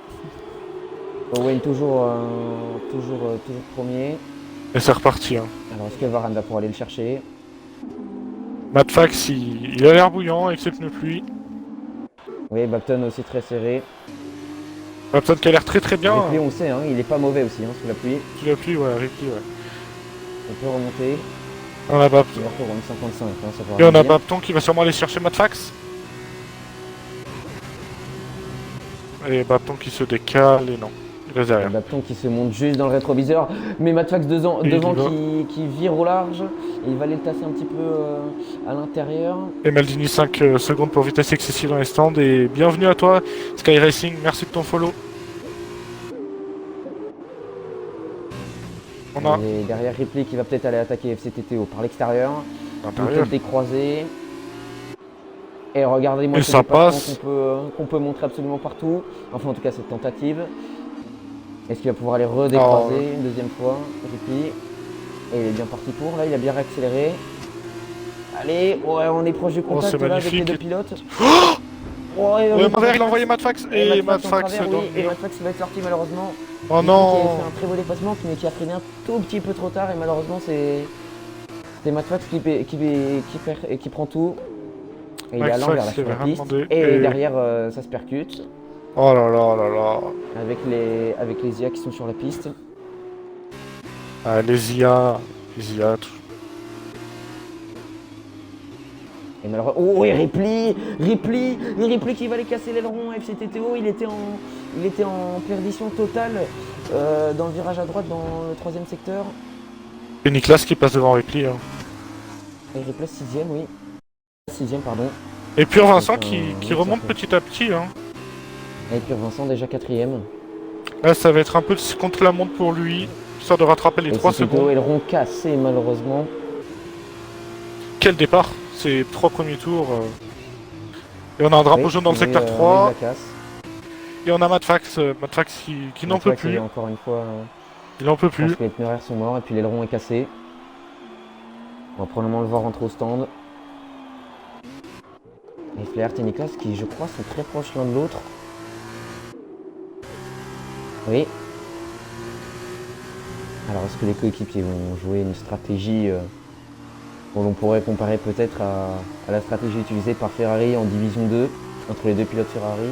Owen toujours premier. Et c'est reparti. Hein. Alors est-ce que Varane va pouvoir aller le chercher? Madfax il a l'air bouillant avec ses pneus pluie. Oui, Bapton aussi très serré. Bapton qui a l'air très bien. Ripley, on le sait, hein, il est pas mauvais aussi hein, sous la pluie. Sous la pluie, ouais, Ripley, ouais. On peut remonter. On a Bapton. Il va faire 55, hein, ça va Et on a bien. Bapton qui va sûrement aller chercher Madfax. Et Bapton qui se décale et non. Il reste derrière. Bapton qui se monte juste dans le rétroviseur. Mais Madfax devant Et il y va. qui vire au large. Et il va aller le tasser un petit peu à l'intérieur. Et Maldini 5 secondes pour vitesse excessive dans les stands. Et bienvenue à toi, Sky Racing. Merci de ton follow. On a Et derrière Ripley qui va peut-être aller attaquer FCTTO par l'extérieur. Une l'intérieur. tête décroisée. Et regardez-moi Et ce ça dépassement passe. qu'on peut montrer absolument partout. Enfin en tout cas cette tentative. Est-ce qu'il va pouvoir aller redécroiser Oh. une deuxième fois Ripley. Et il est bien parti pour. Là il a bien réaccéléré. Allez, ouais, on est proche du contact c'est là avec les magnifique. deux pilotes. Ouais, Madfax, il a envoyé Madfax. Et Madfax en travers, dans oui, le et mur. Madfax va être sorti malheureusement. Oh Ripley qui a non. fait un très beau dépassement mais qui a freiné un tout petit peu trop tard et malheureusement c'est Madfax qui prend tout. Et il est à Madfax, l'envers là il sur la avait rien piste. demandé. Et Et- derrière ça se percute Oh là là oh là là. avec les IA qui sont sur la piste. Ah, les IA. Tout. Et malheureusement. Oh et Ripley qui va aller casser l'aileron à FCTTO, il était en perdition totale dans le virage à droite dans le troisième secteur. Et Niklas qui passe devant Ripley. Hein. Et Ripley 6ème, oui. 6ème, pardon. Et puis Vincent Donc, qui oui, ça remonte fait. petit à petit. Hein. Et puis Vincent déjà 4ème. Là, ça va être un peu contre la montre pour lui, histoire de rattraper les 3 secondes. Aileron cassé malheureusement. Quel départ, ces 3 premiers tours. Et on a un drapeau Oui, jaune dans le oui, secteur oui, 3. la casse. Et on a Madfax qui n'en peut Madfax, plus. Encore une fois, Il n'en peut je pense plus. que les pneus arrière sont morts et puis l'aileron est cassé. On va probablement le voir rentrer au stand. Et Flair et Niklas qui, je crois, sont très proches l'un de l'autre. Oui. Alors, est-ce que les coéquipiers vont jouer une stratégie dont l'on pourrait comparer peut-être à la stratégie utilisée par Ferrari en Division 2 entre les deux pilotes Ferrari?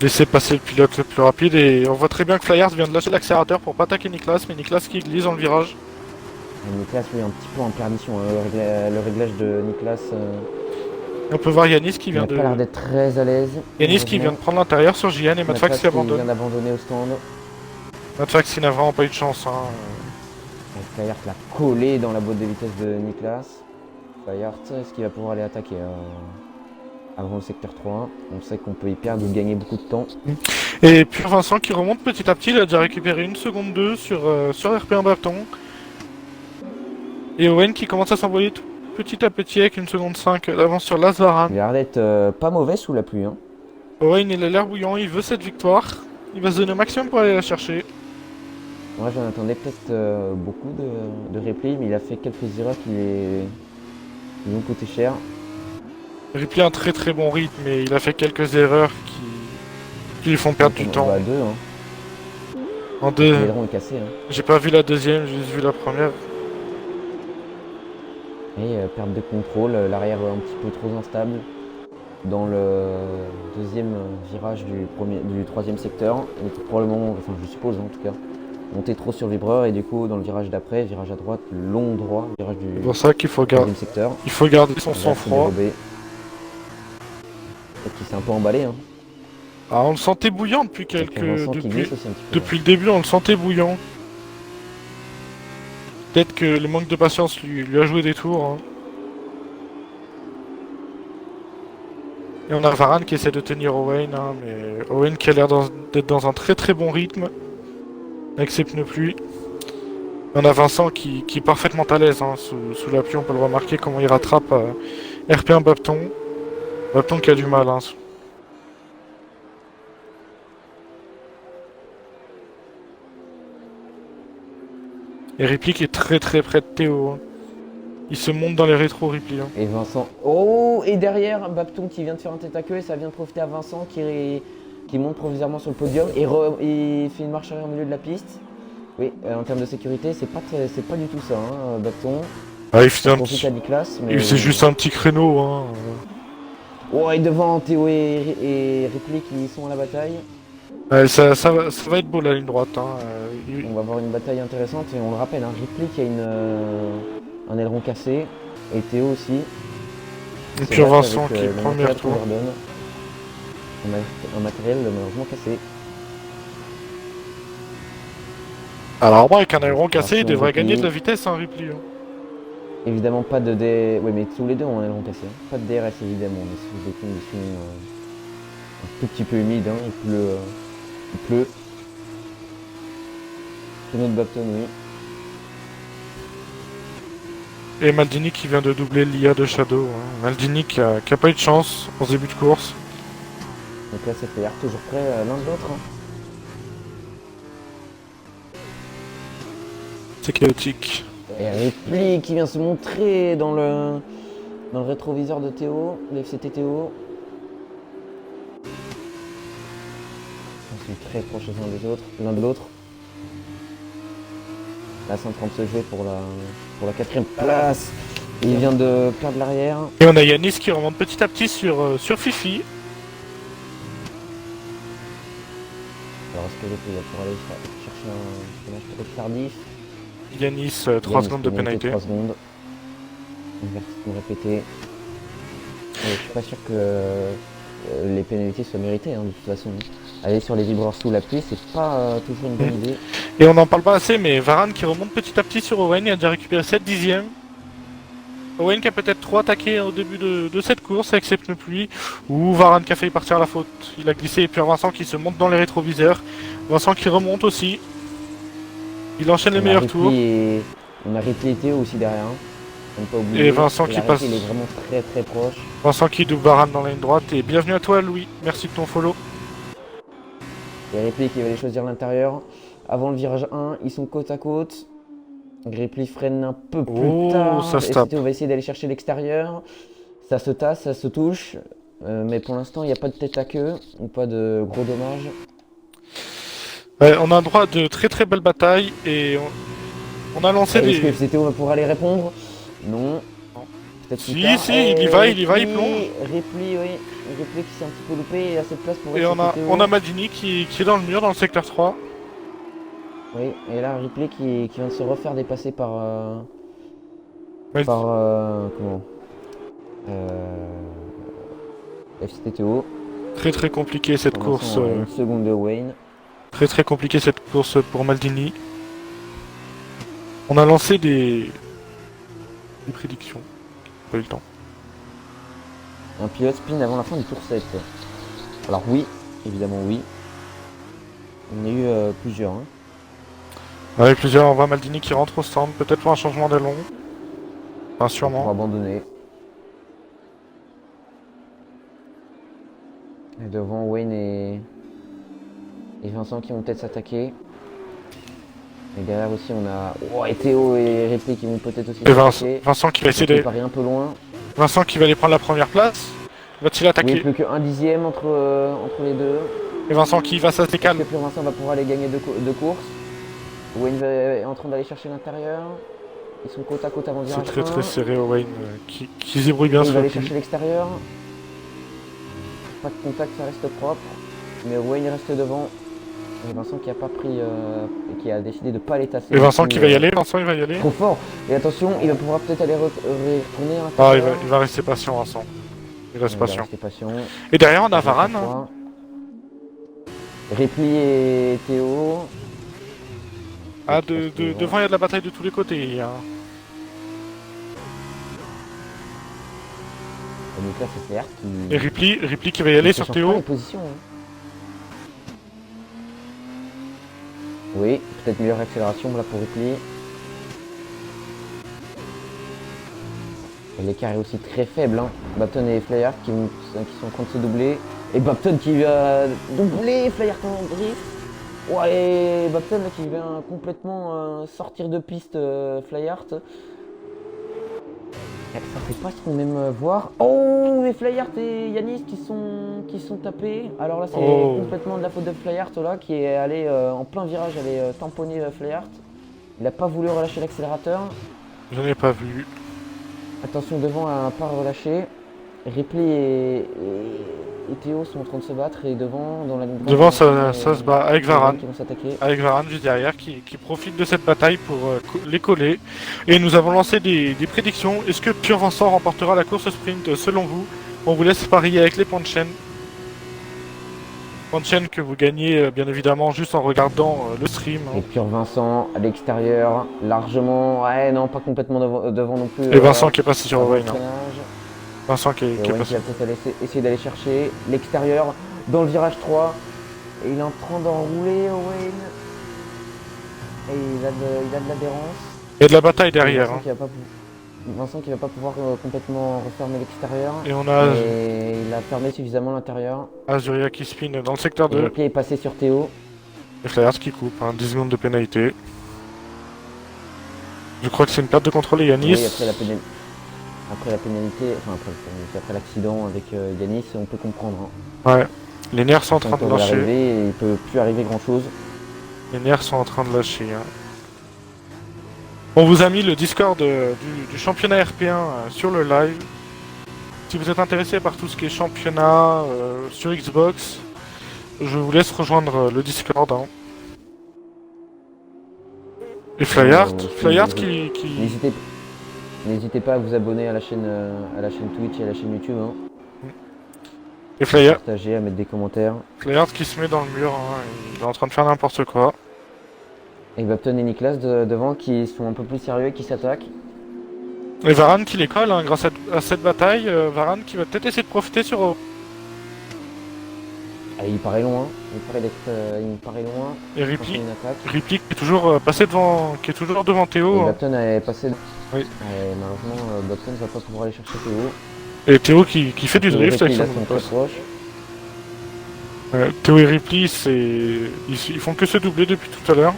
Laissez passer le pilote le plus rapide. Et on voit très bien que Flyers vient de lâcher l'accélérateur pour pas attaquer Niklas. Mais Niklas qui glisse dans le virage. Et Niklas, oui, un petit peu en perdition. Le réglage de Niklas Et on peut voir Yanis qui n'a vient pas de... l'air d'être très à l'aise. Yanis qui vient de prendre l'intérieur sur JN et Madfax qui qui abandonne. vient d'abandonner au stand. Madfax qui n'a vraiment pas eu de chance. Hein. Et Flyart l'a collé dans la boîte de vitesse de Niklas. Flyart, est-ce qu'il va pouvoir aller attaquer avant le secteur 3? On sait qu'on peut y perdre ou gagner beaucoup de temps. Et puis Vincent qui remonte petit à petit. Il a déjà récupéré 1 seconde 2 sur RP1 Bapton. Et Owen qui commence à s'envoyer tout petit à petit avec 1 seconde 5 d'avance sur Lazaran. Il a l'air d'être pas mauvais sous la pluie. Hein. Owen il a l'air bouillant, il veut cette victoire. Il va se donner au maximum pour aller la chercher. Moi j'en attendais peut-être beaucoup de Ripley, mais il a fait quelques erreurs qui lui ont coûté cher. Ripley a un très bon rythme, mais il a fait quelques erreurs qui lui font perdre du On temps. va à deux, hein. En deux, L'aileron est cassé. Hein. j'ai pas vu la deuxième, j'ai juste vu la première. Et perte de contrôle, l'arrière un petit peu trop instable. dans le deuxième virage du troisième secteur. Et probablement, enfin je suppose en tout cas, monter trop sur le vibreur et du coup dans le virage d'après, virage à droite, long droit, virage du C'est pour ça qu'il faut garder, troisième secteur. il faut garder son Là, c'est sang-froid. dérobé. Et qui s'est un peu emballé. Hein. Ah, on le sentait bouillant depuis Ça fait Vincent qui glisse aussi un petit peu. depuis le début, on le sentait bouillant. Peut-être que le manque de patience lui a joué des tours. Hein. Et on a Varane qui essaie de tenir Owen, hein, mais Owen qui a l'air d'être dans un très très bon rythme avec ses pneus pluie. On a Vincent qui est parfaitement à l'aise hein, sous la pluie, on peut le remarquer comment il rattrape RP1 Bapton. Bapton qui a du mal. Hein. Et Ripley qui est très très près de Théo. Hein. Il se monte dans les rétros Ripley. Hein. Et Vincent. Oh, et derrière, Bapton qui vient de faire un tête à queue et ça vient de profiter à Vincent qui monte provisoirement sur le podium et fait une marche arrière au milieu de la piste. Oui, en termes de sécurité, c'est pas du tout ça, hein, Bapton. Ah, il fait un profite petit... à Niklas, mais... C'est juste un petit créneau. Hein. Oh, et devant Théo et Ripley qui sont à la bataille. Ça va être beau la ligne droite. Hein. On va avoir une bataille intéressante et on le rappelle, hein, Ripley qui a un aileron cassé et Théo aussi. Et puis Vincent qui est premier tour. Un matériel malheureusement cassé. Alors moi avec un aileron cassé, il devrait gagner de la vitesse, hein, Ripley. Hein. Évidemment pas de DRS, oui mais tous les deux ont un aileron cassé. Hein. Pas de DRS évidemment, on est sous des conditions un tout petit peu humides, hein. Il pleut. C'est notre Bapton, oui. Et Maldini qui vient de doubler l'IA de Shadow. Hein. Maldini qui a pas eu de chance en début de course. Donc là c'est fait toujours près l'un de l'autre. Hein. C'est chaotique. Et Ripley qui vient se montrer dans le rétroviseur de Théo, le FCT Théo. Ils sont très proches l'un de l'autre. Là c'est en train de se jouer pour la quatrième place. Il vient de perdre l'arrière. Et on a Yanis qui remonte petit à petit sur Fifi. Alors est-ce que Ripley va pouvoir aller chercher un freinage peut-être tardif? Yanis, 3 secondes de pénalité. 3 secondes. Inversement répété. Je suis pas sûr que les pénalités soient méritées, hein, de toute façon. Aller sur les vibreurs sous la pluie, c'est pas toujours une bonne idée. Et on n'en parle pas assez, mais Varane qui remonte petit à petit sur Owen, il a déjà récupéré 7 dixièmes. Owen qui a peut-être trop attaqué au début de cette course avec ses pneus pluie, ou Varane qui a failli partir à la faute. Il a glissé, et puis Vincent qui se monte dans les rétroviseurs. Vincent qui remonte aussi. Il enchaîne les meilleurs tours. On a Ripley et Théo aussi derrière. Hein. Pas oublier. Et Vincent qui passe. Il est vraiment très très proche. Vincent qui double Varane dans la ligne droite. Et bienvenue à toi Louis, merci de ton follow. Et Ripley qui va aller choisir l'intérieur. Avant le virage 1, ils sont côte à côte. Ripley freine un peu plus tard. Ça se tape. On va essayer d'aller chercher l'extérieur. Ça se tasse, ça se touche. Mais pour l'instant, il n'y a pas de tête à queue. Ou pas de gros dommages. Ouais, on a un droit de très très belle bataille. Et on a lancé des... Est-ce que FCTO va pouvoir aller répondre? Non. Peut-être Si, plus tard. il y va, il plonge. Ripley, oui. Ripley qui s'est un petit peu loupé et a cette place pour Et on a Maldini qui est dans le mur, dans le secteur 3. Oui, et là Ripley qui vient de se refaire dépasser par... comment FCTO. Très très compliqué cette course. Une seconde de Wayne. Très très compliqué cette course pour Maldini. On a lancé des prédictions. Pas eu le temps. Un pilote spin avant la fin du tour 7. Alors oui, évidemment oui. On a eu plusieurs. Hein. Avec plusieurs, on voit Maldini qui rentre au stand, peut-être pour un changement d'aileron. Enfin sûrement. Pour abandonner. Et devant Wayne et Vincent qui vont peut-être s'attaquer. Et derrière aussi on a et Théo et Ripley qui vont peut-être aussi s'attaquer. Vincent qui va essayer de... un peu loin. Vincent qui va aller prendre la première place. Va-t-il attaquer? Oui, plus qu'un dixième entre les deux. Et Vincent qui va s'attaquer calme. Est-ce que Vincent va pouvoir aller gagner deux courses? Wayne est en train d'aller chercher l'intérieur. Ils sont côte à côte avant le virage. C'est très très serré Wayne qui se débrouille bien. Il va aller chercher l'extérieur. pas de contact, ça reste propre. Mais Wayne reste devant. Et Vincent qui a pas pris, qui a décidé de pas les tasser. Et Vincent qui va y aller, Vincent il va y aller. Trop fort. Et attention, il va pouvoir peut-être aller retourner à Ah, l'intérieur. il va rester patient, Vincent. Il reste Il va patient. rester patient. Et derrière, on a Varane. Hein. Ripley et Théo. Ah, devant, il y a de la bataille de tous les côtés. Hein. Et donc là, c'est Flair qui... Et Ripley qui va y aller sur Théo. Les positions, hein. Oui, peut-être meilleure accélération là pour Ripley. Et l'écart est aussi très faible. Hein. Bapton et Flyart qui sont en train de se doubler. Et Bapton qui va doubler Flyart en drift. Ouais, et Bapton là, qui vient complètement sortir de piste Flyart. Ça fait pas ce qu'on aime voir. Oh, et Flyart et Yanis qui sont tapés. Alors là, c'est complètement de la faute de Flyart là qui est allé en plein virage, aller tamponner Flyart. Il a pas voulu relâcher l'accélérateur. Je n'ai pas vu. Attention devant à pas relâcher. Ripley et Théo sont en train de se battre et devant dans la ligne droite. Devant ça se bat avec Varane. Qui vont s'attaquer. Avec Varane juste derrière qui profite de cette bataille pour les coller. Et nous avons lancé des prédictions. Est-ce que Pure Vincent remportera la course sprint selon vous? On vous laisse parier avec les points de chaîne. Points de chaîne que vous gagnez bien évidemment juste en regardant le stream. Et Pure Vincent à l'extérieur, largement. Ouais, non, pas complètement devant non plus. Et Vincent qui est passé sur Wayne. Vincent qui est Wayne qui va peut-être essayer d'aller chercher l'extérieur dans le virage 3. Et il est en train d'enrouler Wayne. Et il a de l'adhérence. Il y a de la bataille derrière. Vincent qui va pas pouvoir complètement refermer l'extérieur. Et on a... Et il a fermé suffisamment l'intérieur. Azuria qui spin dans le secteur 2. Le pied est passé sur Théo. Et Flyers qui coupe, 10 secondes de pénalité. Je crois que c'est une perte de contrôle et Yanis. Oui, après la pénalité, enfin après l'accident avec Yanis, on peut comprendre. Hein. Ouais, les nerfs sont en train de lâcher. Et il peut plus arriver grand chose. Les nerfs sont en train de lâcher. Hein. On vous a mis le Discord du championnat RP1 sur le live. Si vous êtes intéressé par tout ce qui est championnat sur Xbox, je vous laisse rejoindre le Discord. Hein. Et Flyart qui... N'hésitez pas à vous abonner à la chaîne Twitch et à la chaîne YouTube. Hein. Et Flyart. Partager, à mettre des commentaires. Flyart qui se met dans le mur, hein. Il est en train de faire n'importe quoi. Et Bapton et Niklas devant qui sont un peu plus sérieux et qui s'attaquent. Et Varane qui les colle hein, grâce à cette bataille. Varane qui va peut-être essayer de profiter sur... Ah, il paraît loin. Il paraît loin. Et Ripley qui est toujours passé devant, qui est toujours devant Théo. Et Bapton est passé. Oui. Et malheureusement, Bapton ne va pas pouvoir aller chercher Théo. Et Théo qui fait du drift avec son proche. Théo et Ripley, ils font que se doubler depuis tout à l'heure.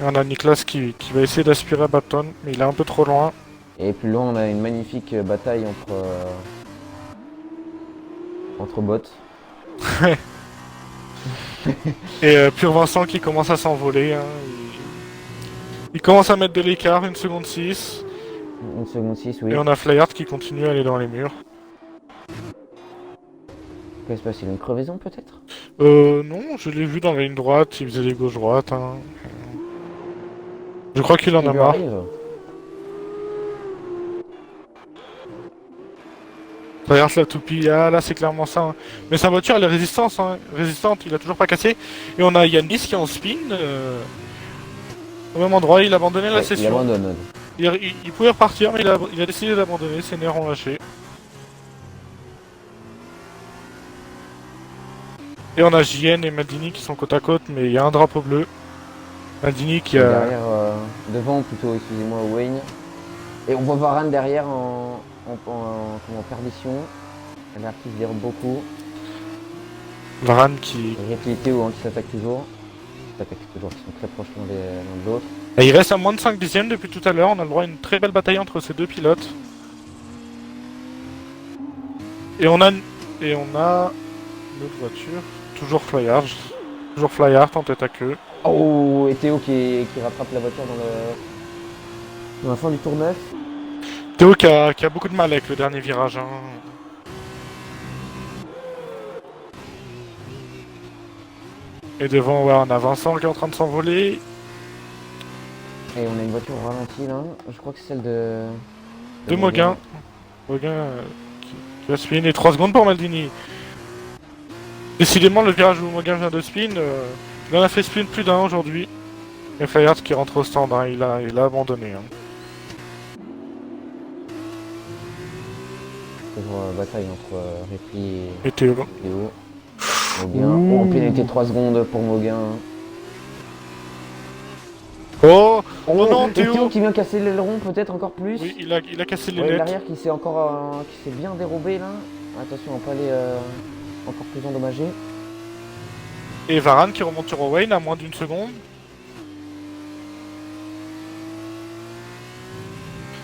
Et on a Niklas qui va essayer d'aspirer à Bapton, mais il est un peu trop loin. Et plus loin, on a une magnifique bataille entre bots. Et Pure Vincent qui commence à s'envoler. Hein. Il commence à mettre de l'écart, 1 seconde 6. 1 seconde 6, oui. Et on a Flyart qui continue à aller dans les murs. Qu'est-ce qui se passe? Il a une crevaison peut-être? Non, je l'ai vu dans la ligne droite, il faisait des gauche-droite. Hein. Je crois qu'il en a marre. Regarde la toupie, ah là c'est clairement ça. Hein. Mais sa voiture elle est résistante, il a toujours pas cassé. Et on a Yanis qui est en spin. Au même endroit, il a abandonné la session. Il abandonne. Il pouvait repartir, mais il a décidé d'abandonner, ses nerfs ont lâché. Et on a JN et Maldini qui sont côte à côte, mais il y a un drapeau bleu. Maldini qui a... Derrière, devant plutôt, excusez-moi, Wayne. Et on voit Varane derrière en perdition. Derrière qui se dérobe beaucoup. Varane qui... Et Théo hein, qui s'attaque toujours. Qui sont très proches l'un de l'autre. Et il reste à moins de 5 dixièmes depuis tout à l'heure, on a le droit à une très belle bataille entre ces deux pilotes. Et on a une autre voiture, toujours Flyart en tête à queue. Oh, et Théo qui rattrape la voiture dans la fin du tour 9. Théo qui a beaucoup de mal avec le dernier virage. Hein. Et devant, ouais, on a Vincent qui est en train de s'envoler. Et on a une voiture au ralenti là. Je crois que c'est celle De Mauguin. Mauguin qui va spin. Et 3 secondes pour Maldini. Décidément, le virage où Mauguin vient de spin, il en a fait spin plus d'un aujourd'hui. Et Fayard qui rentre au stand, hein, il a abandonné. Hein. Toujours bataille entre Repli Et Théo. et Théo. Mauguin. Oh, pénalité 3 secondes pour Mauguin. Oh, Oh non, et Théo. qui vient casser l'aileron peut-être encore plus. Oui, il a cassé les Ouais, lettres. l'arrière qui s'est encore qui s'est bien dérobé là. Attention à ne pas aller encore plus endommagé. Et Varane qui remonte sur Owain à moins d'une seconde.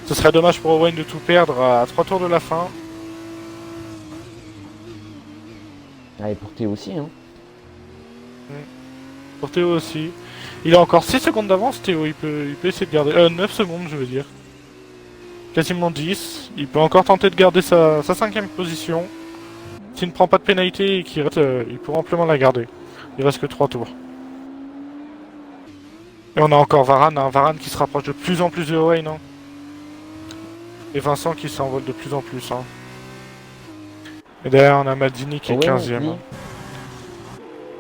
Ce serait dommage pour Owain de tout perdre à 3 tours de la fin. Ah, et pour Théo aussi hein. Pour Théo aussi. Il a encore 6 secondes d'avance, Théo. Il peut essayer de garder. 9 secondes, je veux dire. Quasiment 10. Il peut encore tenter de garder sa 5ème position. S'il ne prend pas de pénalité et qu'il reste, il pourra amplement la garder. Il reste que 3 tours. Et on a encore Varane, hein. Varane qui se rapproche de plus en plus de Owain. Hein. Et Vincent qui s'envole de plus en plus. Hein. Et derrière, on a Maldini qui est 15ème. Hein.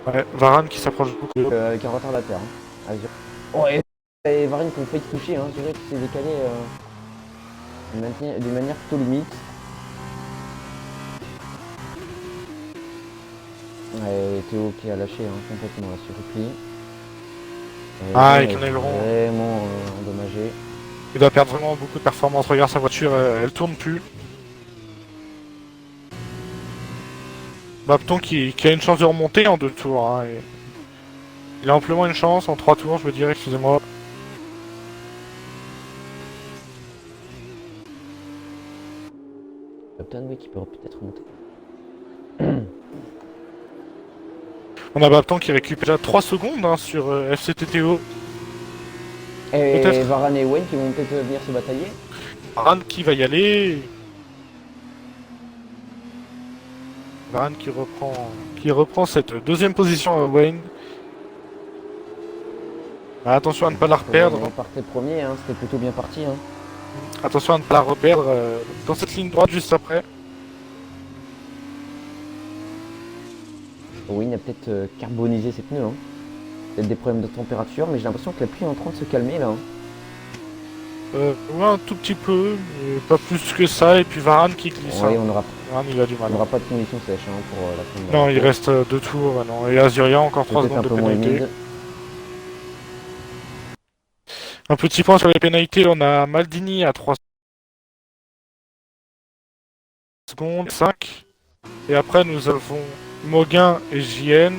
Ouais, Varane qui s'approche beaucoup. Avec un retardataire. Hein. Oh, et Varane qui ont failli toucher, hein. Je dirais qu'il s'est décalé d'une manière plutôt limite. Ouais, Théo qui a lâché hein, complètement là, sur repli. Ah, avec un aileron. Vraiment endommagé. Il va perdre vraiment beaucoup de performance. Regarde sa voiture, elle tourne plus. Bapton qui a une chance de remonter en 2 tours. Hein, et... Il a amplement une chance en 3 tours, je veux dire, excusez-moi. Bapton, oui, qui peut peut-être remonter. On a Bapton qui récupère déjà 3 secondes hein, sur FCTTO. Et Varane et Owain qui vont peut-être venir se batailler. Varane qui va y aller. Varane qui reprend cette 2ème position à Wayne. Attention à ne pas la reperdre. On partait premier, hein, c'était plutôt bien parti. Hein. Attention à ne pas la reperdre dans cette ligne droite juste après. Owain a peut-être carbonisé ses pneus. Hein. Peut-être des problèmes de température, mais j'ai l'impression que la pluie est en train de se calmer là. Hein. Ouais, un tout petit peu, mais pas plus que ça. Et puis Varane qui glisse. Ouais, hein. Varane, il a du mal. On n'aura pas de conditions sèches hein, pour la fin de Non, il reste 2 tours. Non. Et Azuria encore 3 secondes de pénalité. Un petit point sur les pénalités. On a Maldini à 3 secondes, 5. Et après, nous avons Mauguin et JN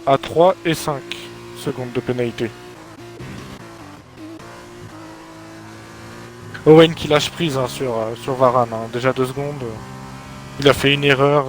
à 3 et 5 secondes de pénalité. Owain qui lâche prise hein, sur Varane, hein. Déjà 2 secondes. Il a fait une erreur.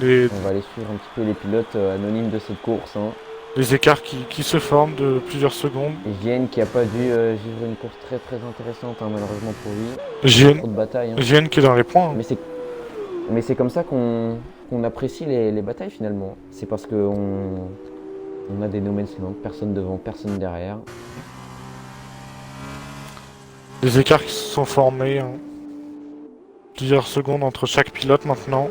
On va aller suivre un petit peu les pilotes anonymes de cette course. Hein. Les écarts qui se forment de plusieurs secondes. Et JN qui a pas dû vivre une course très intéressante hein, malheureusement pour lui. JN, trop de batailles. Hein. JN qui est dans les points. Hein. Mais c'est comme ça qu'on apprécie les batailles finalement. C'est parce qu'on a des no man's land, personne devant, personne derrière. Les écarts qui se sont formés. Hein. Plusieurs secondes entre chaque pilote maintenant.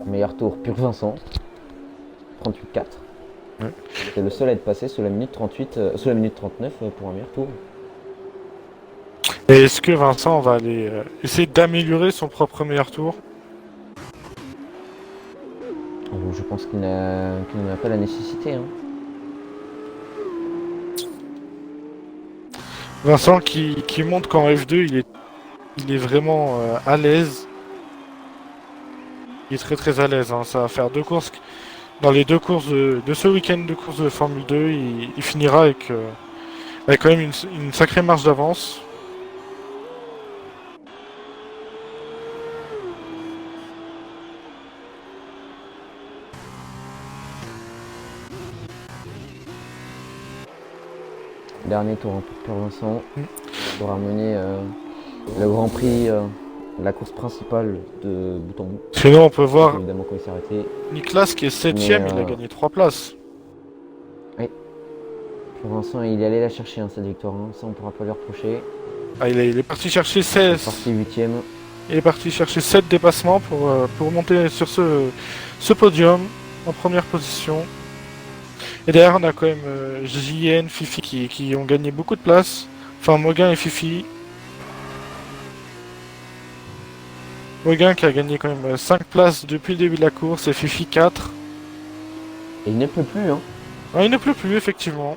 Meilleur tour, pur Vincent. 38-4. Ouais. C'est le seul à être passé sur la minute 38, sur la minute 39 pour un meilleur tour. Et est-ce que Vincent va aller essayer d'améliorer son propre meilleur tour? Je pense qu'il n'en a pas la nécessité. Hein. Vincent qui montre qu'en F2 il est vraiment à l'aise. Il est très à l'aise. Hein. Ça va faire 2 courses. Dans les 2 courses de ce week-end de course de Formule 2, il finira avec quand même une sacrée marge d'avance. Dernier tour hein, pour Pierre Vincent. Mm. Pour ramener le Grand Prix, la course principale de bout en bout. Sinon, on peut voir Évidemment quand il s'est arrêté. Nicolas qui est 7ème, il a Mais, gagné 3 places. Pierre Vincent, il est allé la chercher hein, cette victoire. Hein. Ça, on pourra pas lui reprocher. Ah, il est parti chercher Il est 16. parti 8ème. Il est parti chercher 7 dépassements pour monter sur ce podium en première position. Et derrière, on a quand même JN, Fifi qui ont gagné beaucoup de places. Enfin, Moguin et Fifi. Moguin qui a gagné quand même 5 places depuis le début de la course et Fifi 4. Et il ne peut plus. Hein. Ah, il ne pleut plus, effectivement.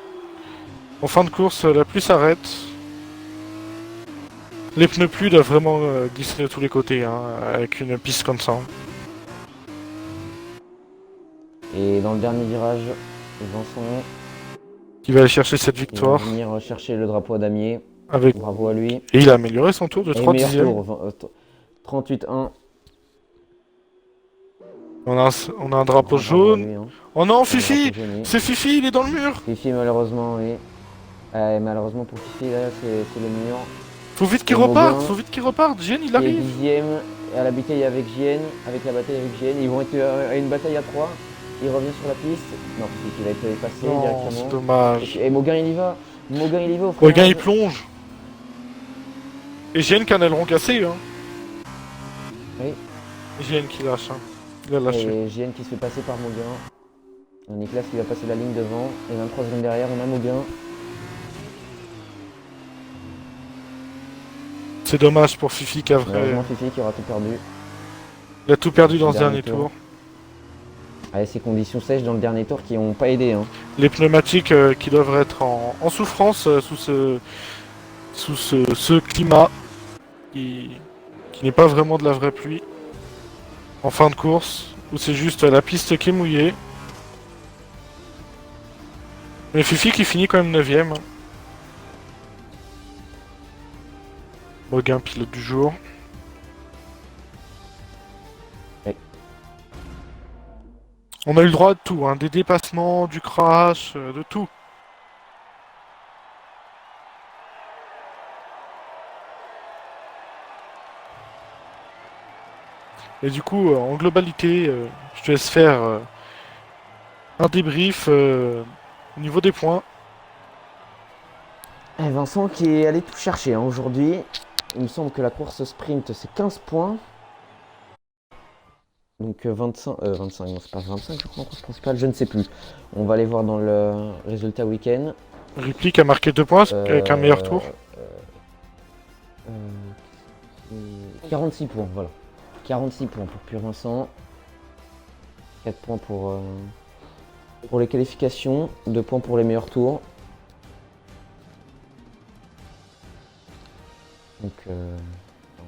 En fin de course, la pluie s'arrête. Les pneus pluie doivent vraiment glisser de tous les côtés, hein, avec une piste comme ça. Et dans le dernier virage, Vincent Qui va aller chercher cette qui va victoire. venir chercher le drapeau à damier. Avec... Bravo à lui. Et il a amélioré son tour de Et 3 meilleur dixièmes. tour, 38-1. On a un drapeau Bravo à jaune. lui, hein. Oh non, Un Fifi! drapeau jaune, oui. C'est Fifi, il est dans le mur! Fifi malheureusement, oui. Malheureusement pour Fifi, là c'est le mur. Faut vite qu'il Et Moguin, reparte, faut vite qu'il reparte. Jen, il qui est arrive. 10ème à la bataille avec JN, avec la bataille avec JN. Ils vont être à une bataille à 3. Il revient sur la piste. Non, il va être passé Non, c'est directement. dommage. Et Moguin il y va. Moguin il y va au Moguin, freinage. il plonge. Et Jen qui a un aileron cassé, hein. Oui. Jen qui lâche, hein. Il a lâché. Et JN qui se fait passer par Moguin. Nicolas qui va passer la ligne devant. Et 23 secondes derrière, on a Moguin. C'est dommage pour Fifi qui a Malheureusement Fifi qui aura tout perdu. Il a tout perdu dans ce Dernier dernier tour. Avec ces conditions sèches dans le dernier tour qui n'ont pas aidé. Hein. Les pneumatiques qui doivent être en souffrance sous ce climat qui n'est pas vraiment de la vraie pluie. En fin de course, où c'est juste la piste qui est mouillée. Mais Fifi qui finit quand même 9ème. Moguin, pilote du jour. Oui. On a eu le droit de tout, hein, des dépassements, du crash, de tout. Et du coup, en globalité, je te laisse faire un débrief au niveau des points. Et Vincent qui est allé tout chercher hein, aujourd'hui. Il me semble que la course sprint c'est 15 points. Donc 25, non c'est pas 25 je crois en course principale, je ne sais plus. On va aller voir dans le résultat week-end. Ripley qui a marqué 2 points avec un meilleur tour. 46 points, voilà. 46 points pour Pur Vincent. 4 points pour les qualifications, 2 points pour les meilleurs tours. Donc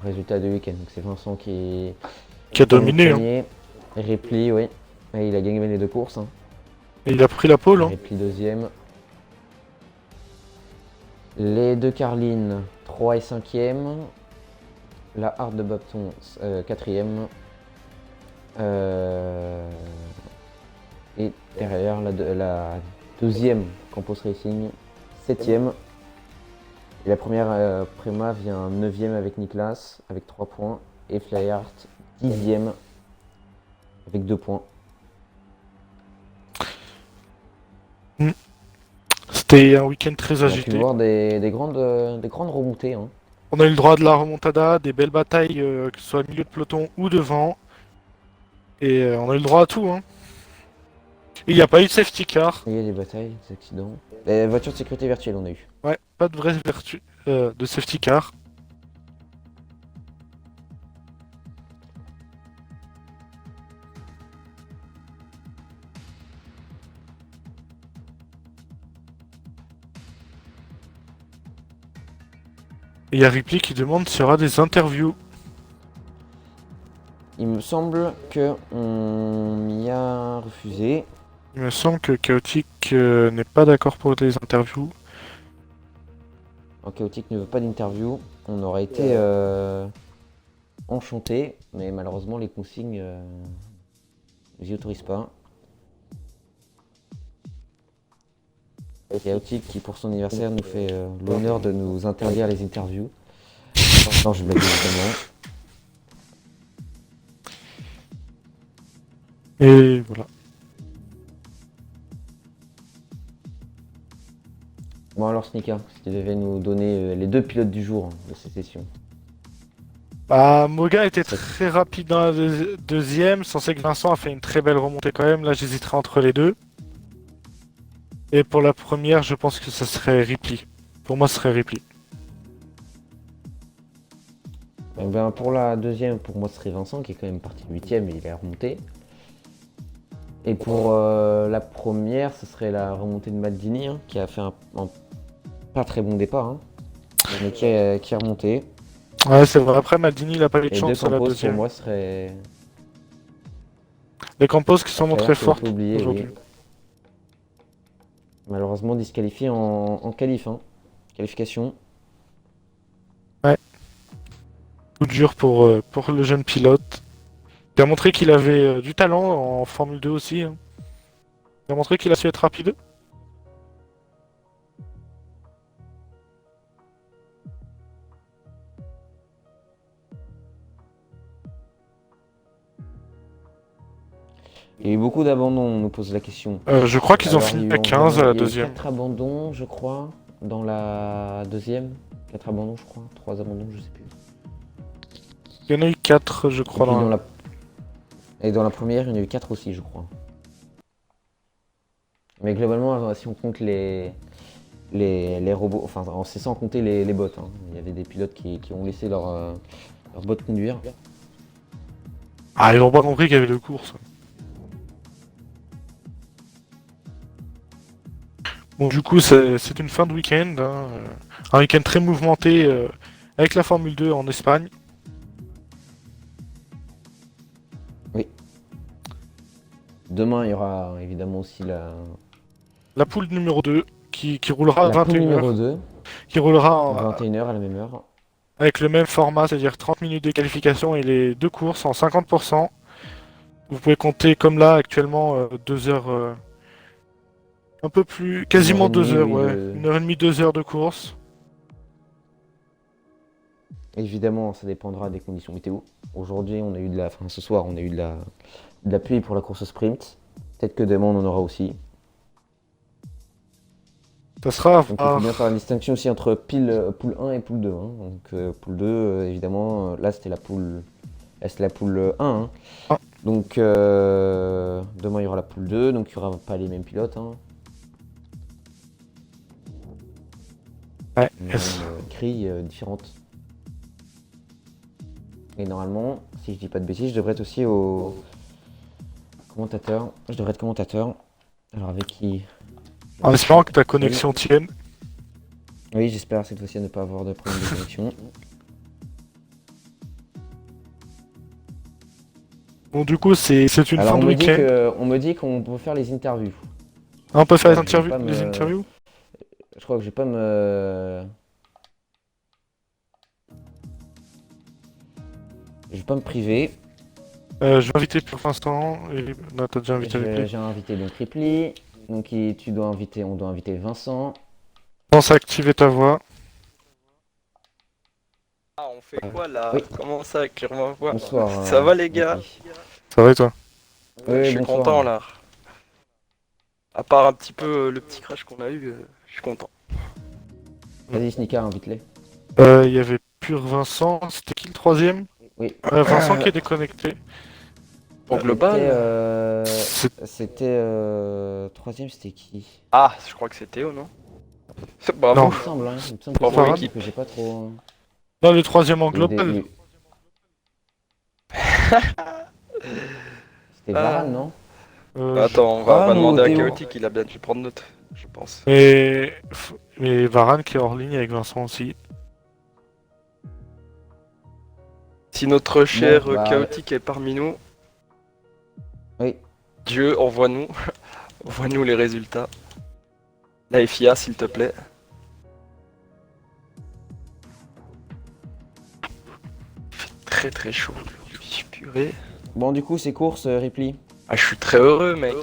résultat de week-end. Donc c'est Vincent qui a dominé. Hein. Ripley, oui. Et il a gagné les 2 courses. Hein. Et il a pris la pole. Hein. Ripley deuxième. Les 2 Carlin 3 et 5ème. La Hard de Bapton 4ème. Et derrière la 12ème Campos Racing 7ème. Et la première Prema vient 9ème avec Niklas avec 3 points. Et Flyart 10ème avec 2 points. C'était un week-end très On a pu agité. voir des grandes remontées. Hein. On a eu le droit de la remontada, des belles batailles, que ce soit au milieu de peloton ou devant. Et on a eu le droit à tout. Hein. Il n'y a pas eu de safety car. Il y a des batailles, des accidents. Les voitures de sécurité virtuelle, on a eu. Ouais, pas de vraie vertu de safety car. Et il y a Ripley qui demande s'il y aura des interviews. Il me semble qu'on m'y a refusé. Il me semble que Chaotic n'est pas d'accord pour les interviews. Chaotic ne veut pas d'interview. On aurait été enchanté, mais malheureusement les consignes ne les autorisent pas. Et Chaotic qui pour son anniversaire nous fait l'honneur de nous interdire les interviews. Non, je blague évidemment. Et voilà. Bon alors Snika, si tu devais nous donner les 2 pilotes du jour de cette session. Bah, Moga était très rapide dans la deuxième. Sensé que Vincent a fait une très belle remontée quand même. Là, j'hésiterais entre les deux. Et pour la première, je pense que ça serait Ripley. Pour moi, ce serait Ripley. Eh ben, pour la deuxième, pour moi ce serait Vincent qui est quand même parti 8ème et il est remonté. Et pour la première, ce serait la remontée de Maldini hein, qui a fait un pas très bon départ, hein, mais qui est remonté. Ouais, c'est vrai. Après, Maldini, il a pas eu de Et chance deux à la Campos pour deuxième. moi serait Les Campos qui sont montrés Leclerc, faut forts pas oublier, aujourd'hui. oui. Malheureusement disqualifié en qualif, hein. Qualification. Coup dur pour le jeune pilote. Il a montré qu'il avait du talent en Formule 2 aussi. Hein. Il a montré qu'il a su être rapide. Il y a eu beaucoup d'abandons, on nous pose la question. Je crois qu'ils ont Alors, fini il y a à eu 15 à la il y a eu deuxième. 4 abandons, je crois, dans la deuxième. 4 abandons, je crois. 3 abandons, je sais plus. Il y en a eu 4, je Et, crois. puis Dans la... Et dans la première, il y en a eu 4 aussi, je crois. Mais globalement, si on compte les robots, enfin, c'est sans compter les bots. Hein. Il y avait des pilotes qui ont laissé leur bot conduire. Ah, ils n'ont pas compris qu'il y avait deux courses. Bon, du coup, c'est une fin de week-end. Hein. Un week-end très mouvementé avec la Formule 2 en Espagne. Oui. Demain, il y aura évidemment aussi La poule numéro 2 qui roulera à la poule 21h. numéro 2, Qui roulera à 21h à la même heure. avec le même format, c'est-à-dire 30 minutes de qualification et les deux courses en 50%. Vous pouvez compter comme là actuellement 2 heures, un peu plus, quasiment 2 heures, Oui, ouais. 1h30, 2 heures de course. Évidemment, ça dépendra des conditions météo. Aujourd'hui, on a eu ce soir, on a eu de la pluie pour la course sprint. Peut-être que demain, on en aura aussi. Ça sera à Donc il faut voir. bien faire la distinction aussi entre poule 1 et poule 2. Hein. Donc poule 2, évidemment, là c'était la poule 1. Hein. Ah. Donc demain il y aura la poule 2, donc il n'y aura pas les mêmes pilotes. Hein. Ouais. Une grille différente. Et normalement, si je dis pas de bêtises, je devrais être aussi au commentateur. Je devrais être commentateur. Alors avec qui? En espérant que ta connexion tienne. Oui, j'espère cette fois-ci ne pas avoir de problème de connexion. Bon, du coup, c'est une Alors fin de week-end. on me dit qu'on peut faire les interviews. Ah, on peut faire Ouais, les je vais pas interviews? Je crois que je vais pas me... Je vais pas me priver. Je vais inviter pour l'instant. Et... Non, t'as déjà invité Ripley. J'ai invité donc Ripley. Donc on doit inviter Vincent. Pense à activer ta voix. Ah, on fait quoi là? Oui. Comment ça, avec ma voix? Bonsoir. Ça va les gars? Ripley. Ça va et toi? Oui, Je suis bonsoir. content là. À part un petit peu le petit crash qu'on a eu, je suis content. Vas-y Snika, invite-les. Il y avait Pur Vincent. C'était qui le troisième? Oui. Vincent qui est déconnecté. Au global? C'était... Troisième, c'était qui? Ah, je crois que c'est Théo, non? Bravo. Non. Il me semble, hein. Il me semble que Bravo, c'est équipe. que j'ai pas trop... Non, le troisième en Il y a eu global. C'était Varane, non? Attends, on va Ah, demander à Théo. Chaotic, il a bien dû prendre note, je pense. Mais Varane qui est hors ligne avec Vincent aussi. Si notre cher Bon, bah, Chaotic est parmi nous, Oui. Dieu, envoie-nous. Envoie-nous les résultats. La FIA, s'il te plaît. Il fait très très chaud aujourd'hui, purée. Bon, du coup, c'est course, Ripley. Ah, je suis très heureux, mec.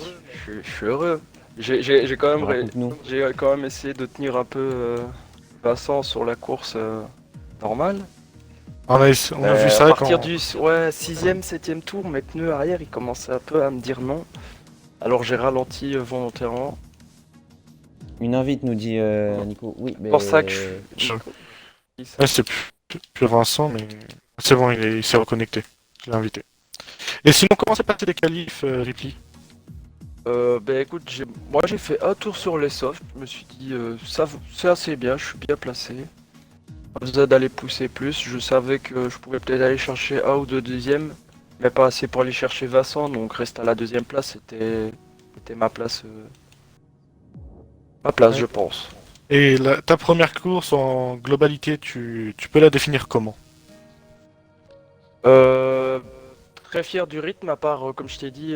Je suis heureux. J'ai quand même Raconte-nous. j'ai quand même essayé de tenir un peu Vincent sur la course normale. On a vu À ça partir quand. du 6e, 7e tour, mes pneus arrière ils commençaient un peu à me dire non. Alors j'ai ralenti volontairement. Une invite, nous dit Nico. Oui, mais. C'est pour ça que Je- dis ça. Ouais, c'est plus Vincent, mais c'est bon, il s'est reconnecté. Je l'ai invité. Et sinon, comment s'est passé les qualifs, Ripley? Ben écoute, moi j'ai fait un tour sur les softs. Je me suis dit ça c'est assez bien, je suis bien placé. Pas besoin d'aller pousser plus. Je savais que je pouvais peut-être aller chercher un ou deux deuxièmes, mais pas assez pour aller chercher Vincent. Donc rester à la deuxième place, c'était ma place, Ouais. je pense. Et ta première course en globalité, tu peux la définir comment? Euh, Très fier du rythme, à part comme je t'ai dit,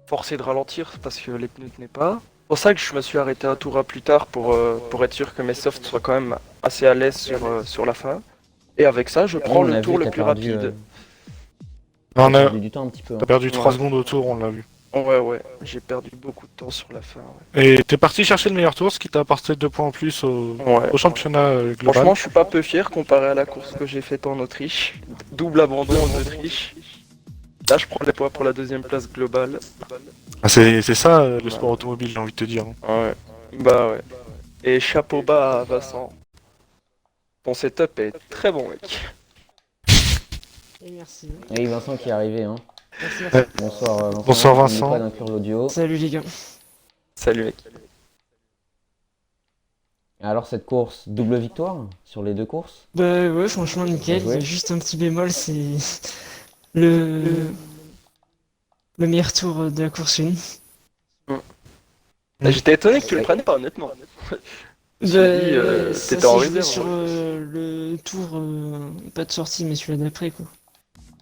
forcé de ralentir parce que les pneus tenaient pas. C'est pour ça que je me suis arrêté un tour à plus tard pour être sûr que mes softs soient quand même assez à l'aise sur la fin. Et avec ça, je Oui, prends on le a tour vu, le plus rapide. On t'as a, perdu du temps un petit peu. T'as Hein. perdu 3 Ouais. secondes au tour, on l'a vu. Ouais, j'ai perdu beaucoup de temps sur la fin. Ouais. Et t'es parti chercher le meilleur tour, ce qui t'a apporté 2 points en plus Ouais. au championnat global. Franchement, je suis pas peu fier comparé à la course que j'ai faite en Autriche. Double abandon en Autriche. Là, je prends les points pour la deuxième place globale. Ah, c'est ça le Ouais. sport automobile, j'ai envie de te dire. Ouais. Bah ouais. Et chapeau bas à Vincent. Ton setup est très bon, mec. Et merci. Oui, Vincent qui est arrivé. Hein. Merci, Ouais. Bonsoir Vincent. Bonsoir, N'oublie Vincent. pas d'inclure l'audio. Salut les gars. Salut, mec. Alors cette course, double victoire sur les deux courses. Bah ouais, franchement nickel. Bien joué. Il y a juste un petit bémol, c'est le le meilleur tour de la course 1. J'étais étonné que tu le prennes pas, honnêtement. Je me suis dit, ça t'étais en s'est joué réserve. sur le tour, pas de sortie, mais celui-là d'après quoi.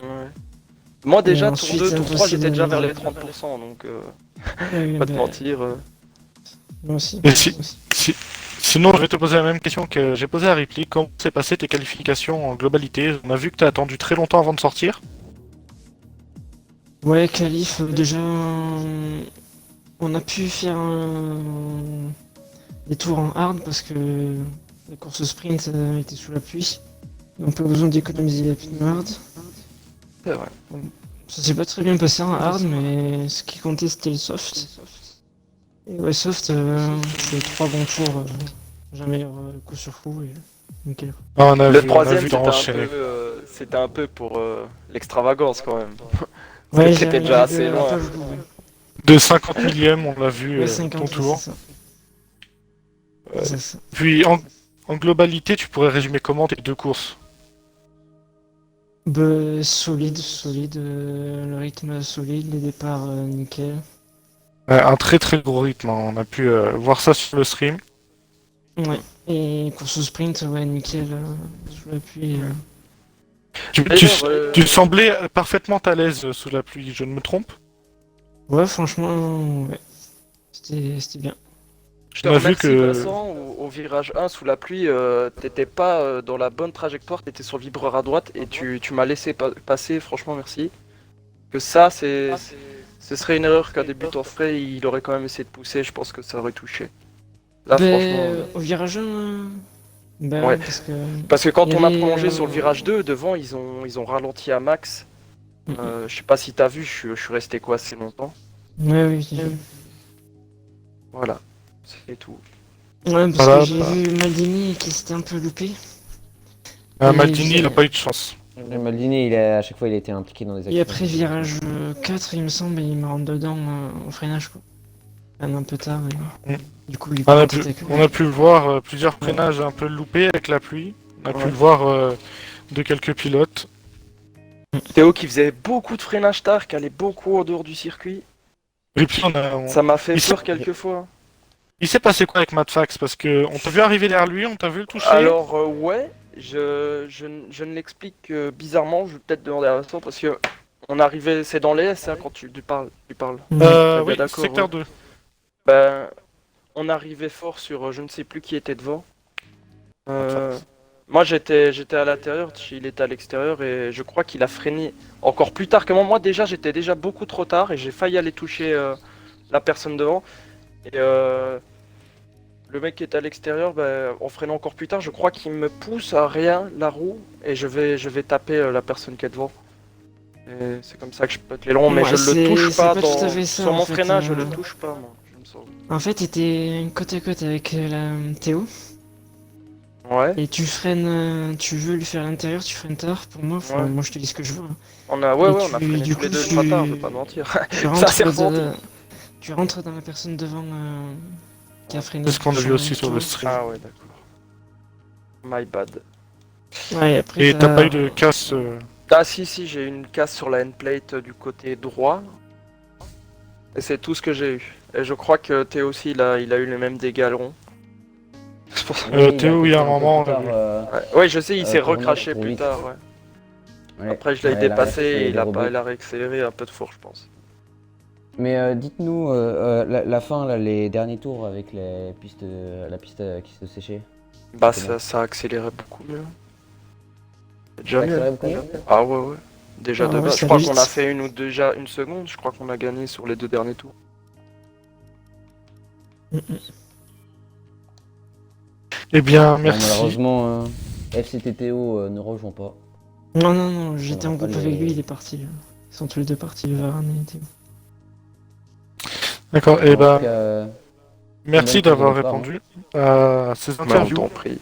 Ouais. Moi, déjà, Et tour ensuite, 2, c'est tour 3, impossible j'étais déjà vers de- les 30%, donc Ouais, pas te bah, mentir. moi aussi. Et sinon, je vais te poser la même question que j'ai posée à Ripley. Comment s'est passé tes qualifications en globalité? On a vu que t'as attendu très longtemps avant de sortir. Ouais, qualif, déjà, on a pu faire des tours en hard parce que la course sprint était sous la pluie. Donc pas besoin d'économiser les pneus hard. C'est vrai. Ça s'est pas très bien passé en hard, mais ce qui comptait c'était le soft. Et ouais, soft, c'est 3 bons tours, jamais coup sur coup, et nickel. Ah, on a Le vu, troisième, t'as enchaîné. c'était un peu pour l'extravagance quand même. Ouais, que t'étais déjà assez j'arrivais loin. un peu jouer, ouais. De 50 millième, on l'a vu, Ouais, ton 50, tour. c'est ça. Ouais. C'est ça. Puis en globalité, tu pourrais résumer comment tes deux courses? Bah, solide, le rythme solide, les départs nickel. Ouais, un très très gros rythme, hein. On a pu voir ça sur le stream. Ouais, et course au sprint, ouais, nickel, sous la pluie. Tu semblais parfaitement à l'aise sous la pluie, je ne me trompe? Ouais, franchement, ouais, c'était bien. Je te On a vu remercie, que Vincent, au virage 1 sous la pluie, t'étais pas dans la bonne trajectoire, t'étais sur le vibreur à droite et tu m'as laissé passer, franchement merci. Que ça, ce serait une erreur qu'un débutant ferait, il aurait quand même essayé de pousser, je pense que ça aurait touché. Là, Bah, franchement. au virage 1, bah Ouais. ouais, parce que... Parce que quand il y on a avait, prolongé sur le virage 2, devant, ils ont ralenti à max. Je sais pas si t'as vu, je suis resté quoi assez longtemps. Ouais, oui, j'ai vu. Voilà, c'est tout. Ouais, parce Voilà, que j'ai bah. vu Maldini qui s'était un peu loupé. Maldini, il n'a pas eu de chance. Maldini, à chaque fois, il a été impliqué dans des accidents. Et après virage 4, il me semble, il me rentre dedans au freinage, quoi. Un peu tard, et... Mm. Du coup, il On a peut pu, attaquer. on a pu voir plusieurs freinages un peu loupés avec la pluie. On a pu Ouais. le voir de quelques pilotes. Théo qui faisait beaucoup de freinage tard, qui allait beaucoup en dehors du circuit. Et puis Ça m'a fait Il peur quelques fois. il s'est passé quoi avec Matt Fax? Parce que on t'a vu arriver derrière lui, on t'a vu le toucher. Alors ouais, je ne l'explique que bizarrement, je vais peut-être demander à Vincent parce que on arrivait, c'est dans les S hein, quand tu parles. Mm. bien Oui, d'accord, secteur ouais. 2. Ben, on arrivait fort sur je ne sais plus qui était devant. Moi j'étais à l'intérieur, il était à l'extérieur et je crois qu'il a freiné encore plus tard que moi. Moi déjà j'étais déjà beaucoup trop tard et j'ai failli aller toucher la personne devant. Et le mec qui est à l'extérieur, en freinant encore plus tard, je crois qu'il me pousse à rien la roue et je vais taper la personne qui est devant. Et c'est comme ça que je pète les longs, mais Ouais, je le touche c'est pas, pas tout à fait ça, sur en mon fait, freinage, je le touche pas moi. Je me sens. En fait, t'étais côte à côte avec la Théo, Ouais, et tu freines, tu veux lui faire l'intérieur, tu freines tard, pour moi, enfin, Ouais. moi je te dis ce que je veux. Hein. on Et a freiné du tous les coup, deux le matin, je vais pas mentir. tu Ça rentres, s'est ressenti. tu rentres dans la personne devant qui a freiné. C'est ce qu'on a vu plus aussi avec sur toi. le stream. Ah ouais, d'accord. My bad. Ouais, après, Et t'as pas eu de casse Ah si, j'ai eu une casse sur la endplate du côté droit. Et c'est tout ce que j'ai eu. Et je crois que Théo aussi, il a eu les mêmes dégâts longs. C'est pour ça. Oui, Théo, il y a un peu moment, plus tard, Ouais, je sais, il s'est tournage recraché trop plus vite. tard, ouais. ouais. Après, je l'ai Ouais, dépassé l'arrière, et il a rebond. réaccéléré un peu de four, je pense. Mais dites-nous la fin, là, les derniers tours avec les pistes, la piste qui se séchait. Bah, C'est bon. ça a accéléré beaucoup mieux. C'est déjà Ça mieux. accélère beaucoup mieux Ah ouais. Déjà Ah de ouais, base. ça Je crois va qu'on vite. a fait déjà une seconde. Je crois qu'on a gagné sur les 2 derniers tours. Eh bien, Bon, merci. malheureusement, FCTTO ne rejoint pas. Non, j'étais On en va pas groupe les- avec lui, il est parti. Ils sont tous les deux partis, Varane et Théo. D'accord, En et tout bah, cas, merci bonne d'avoir pause de départ, répondu à ces On interviews. t'en prie.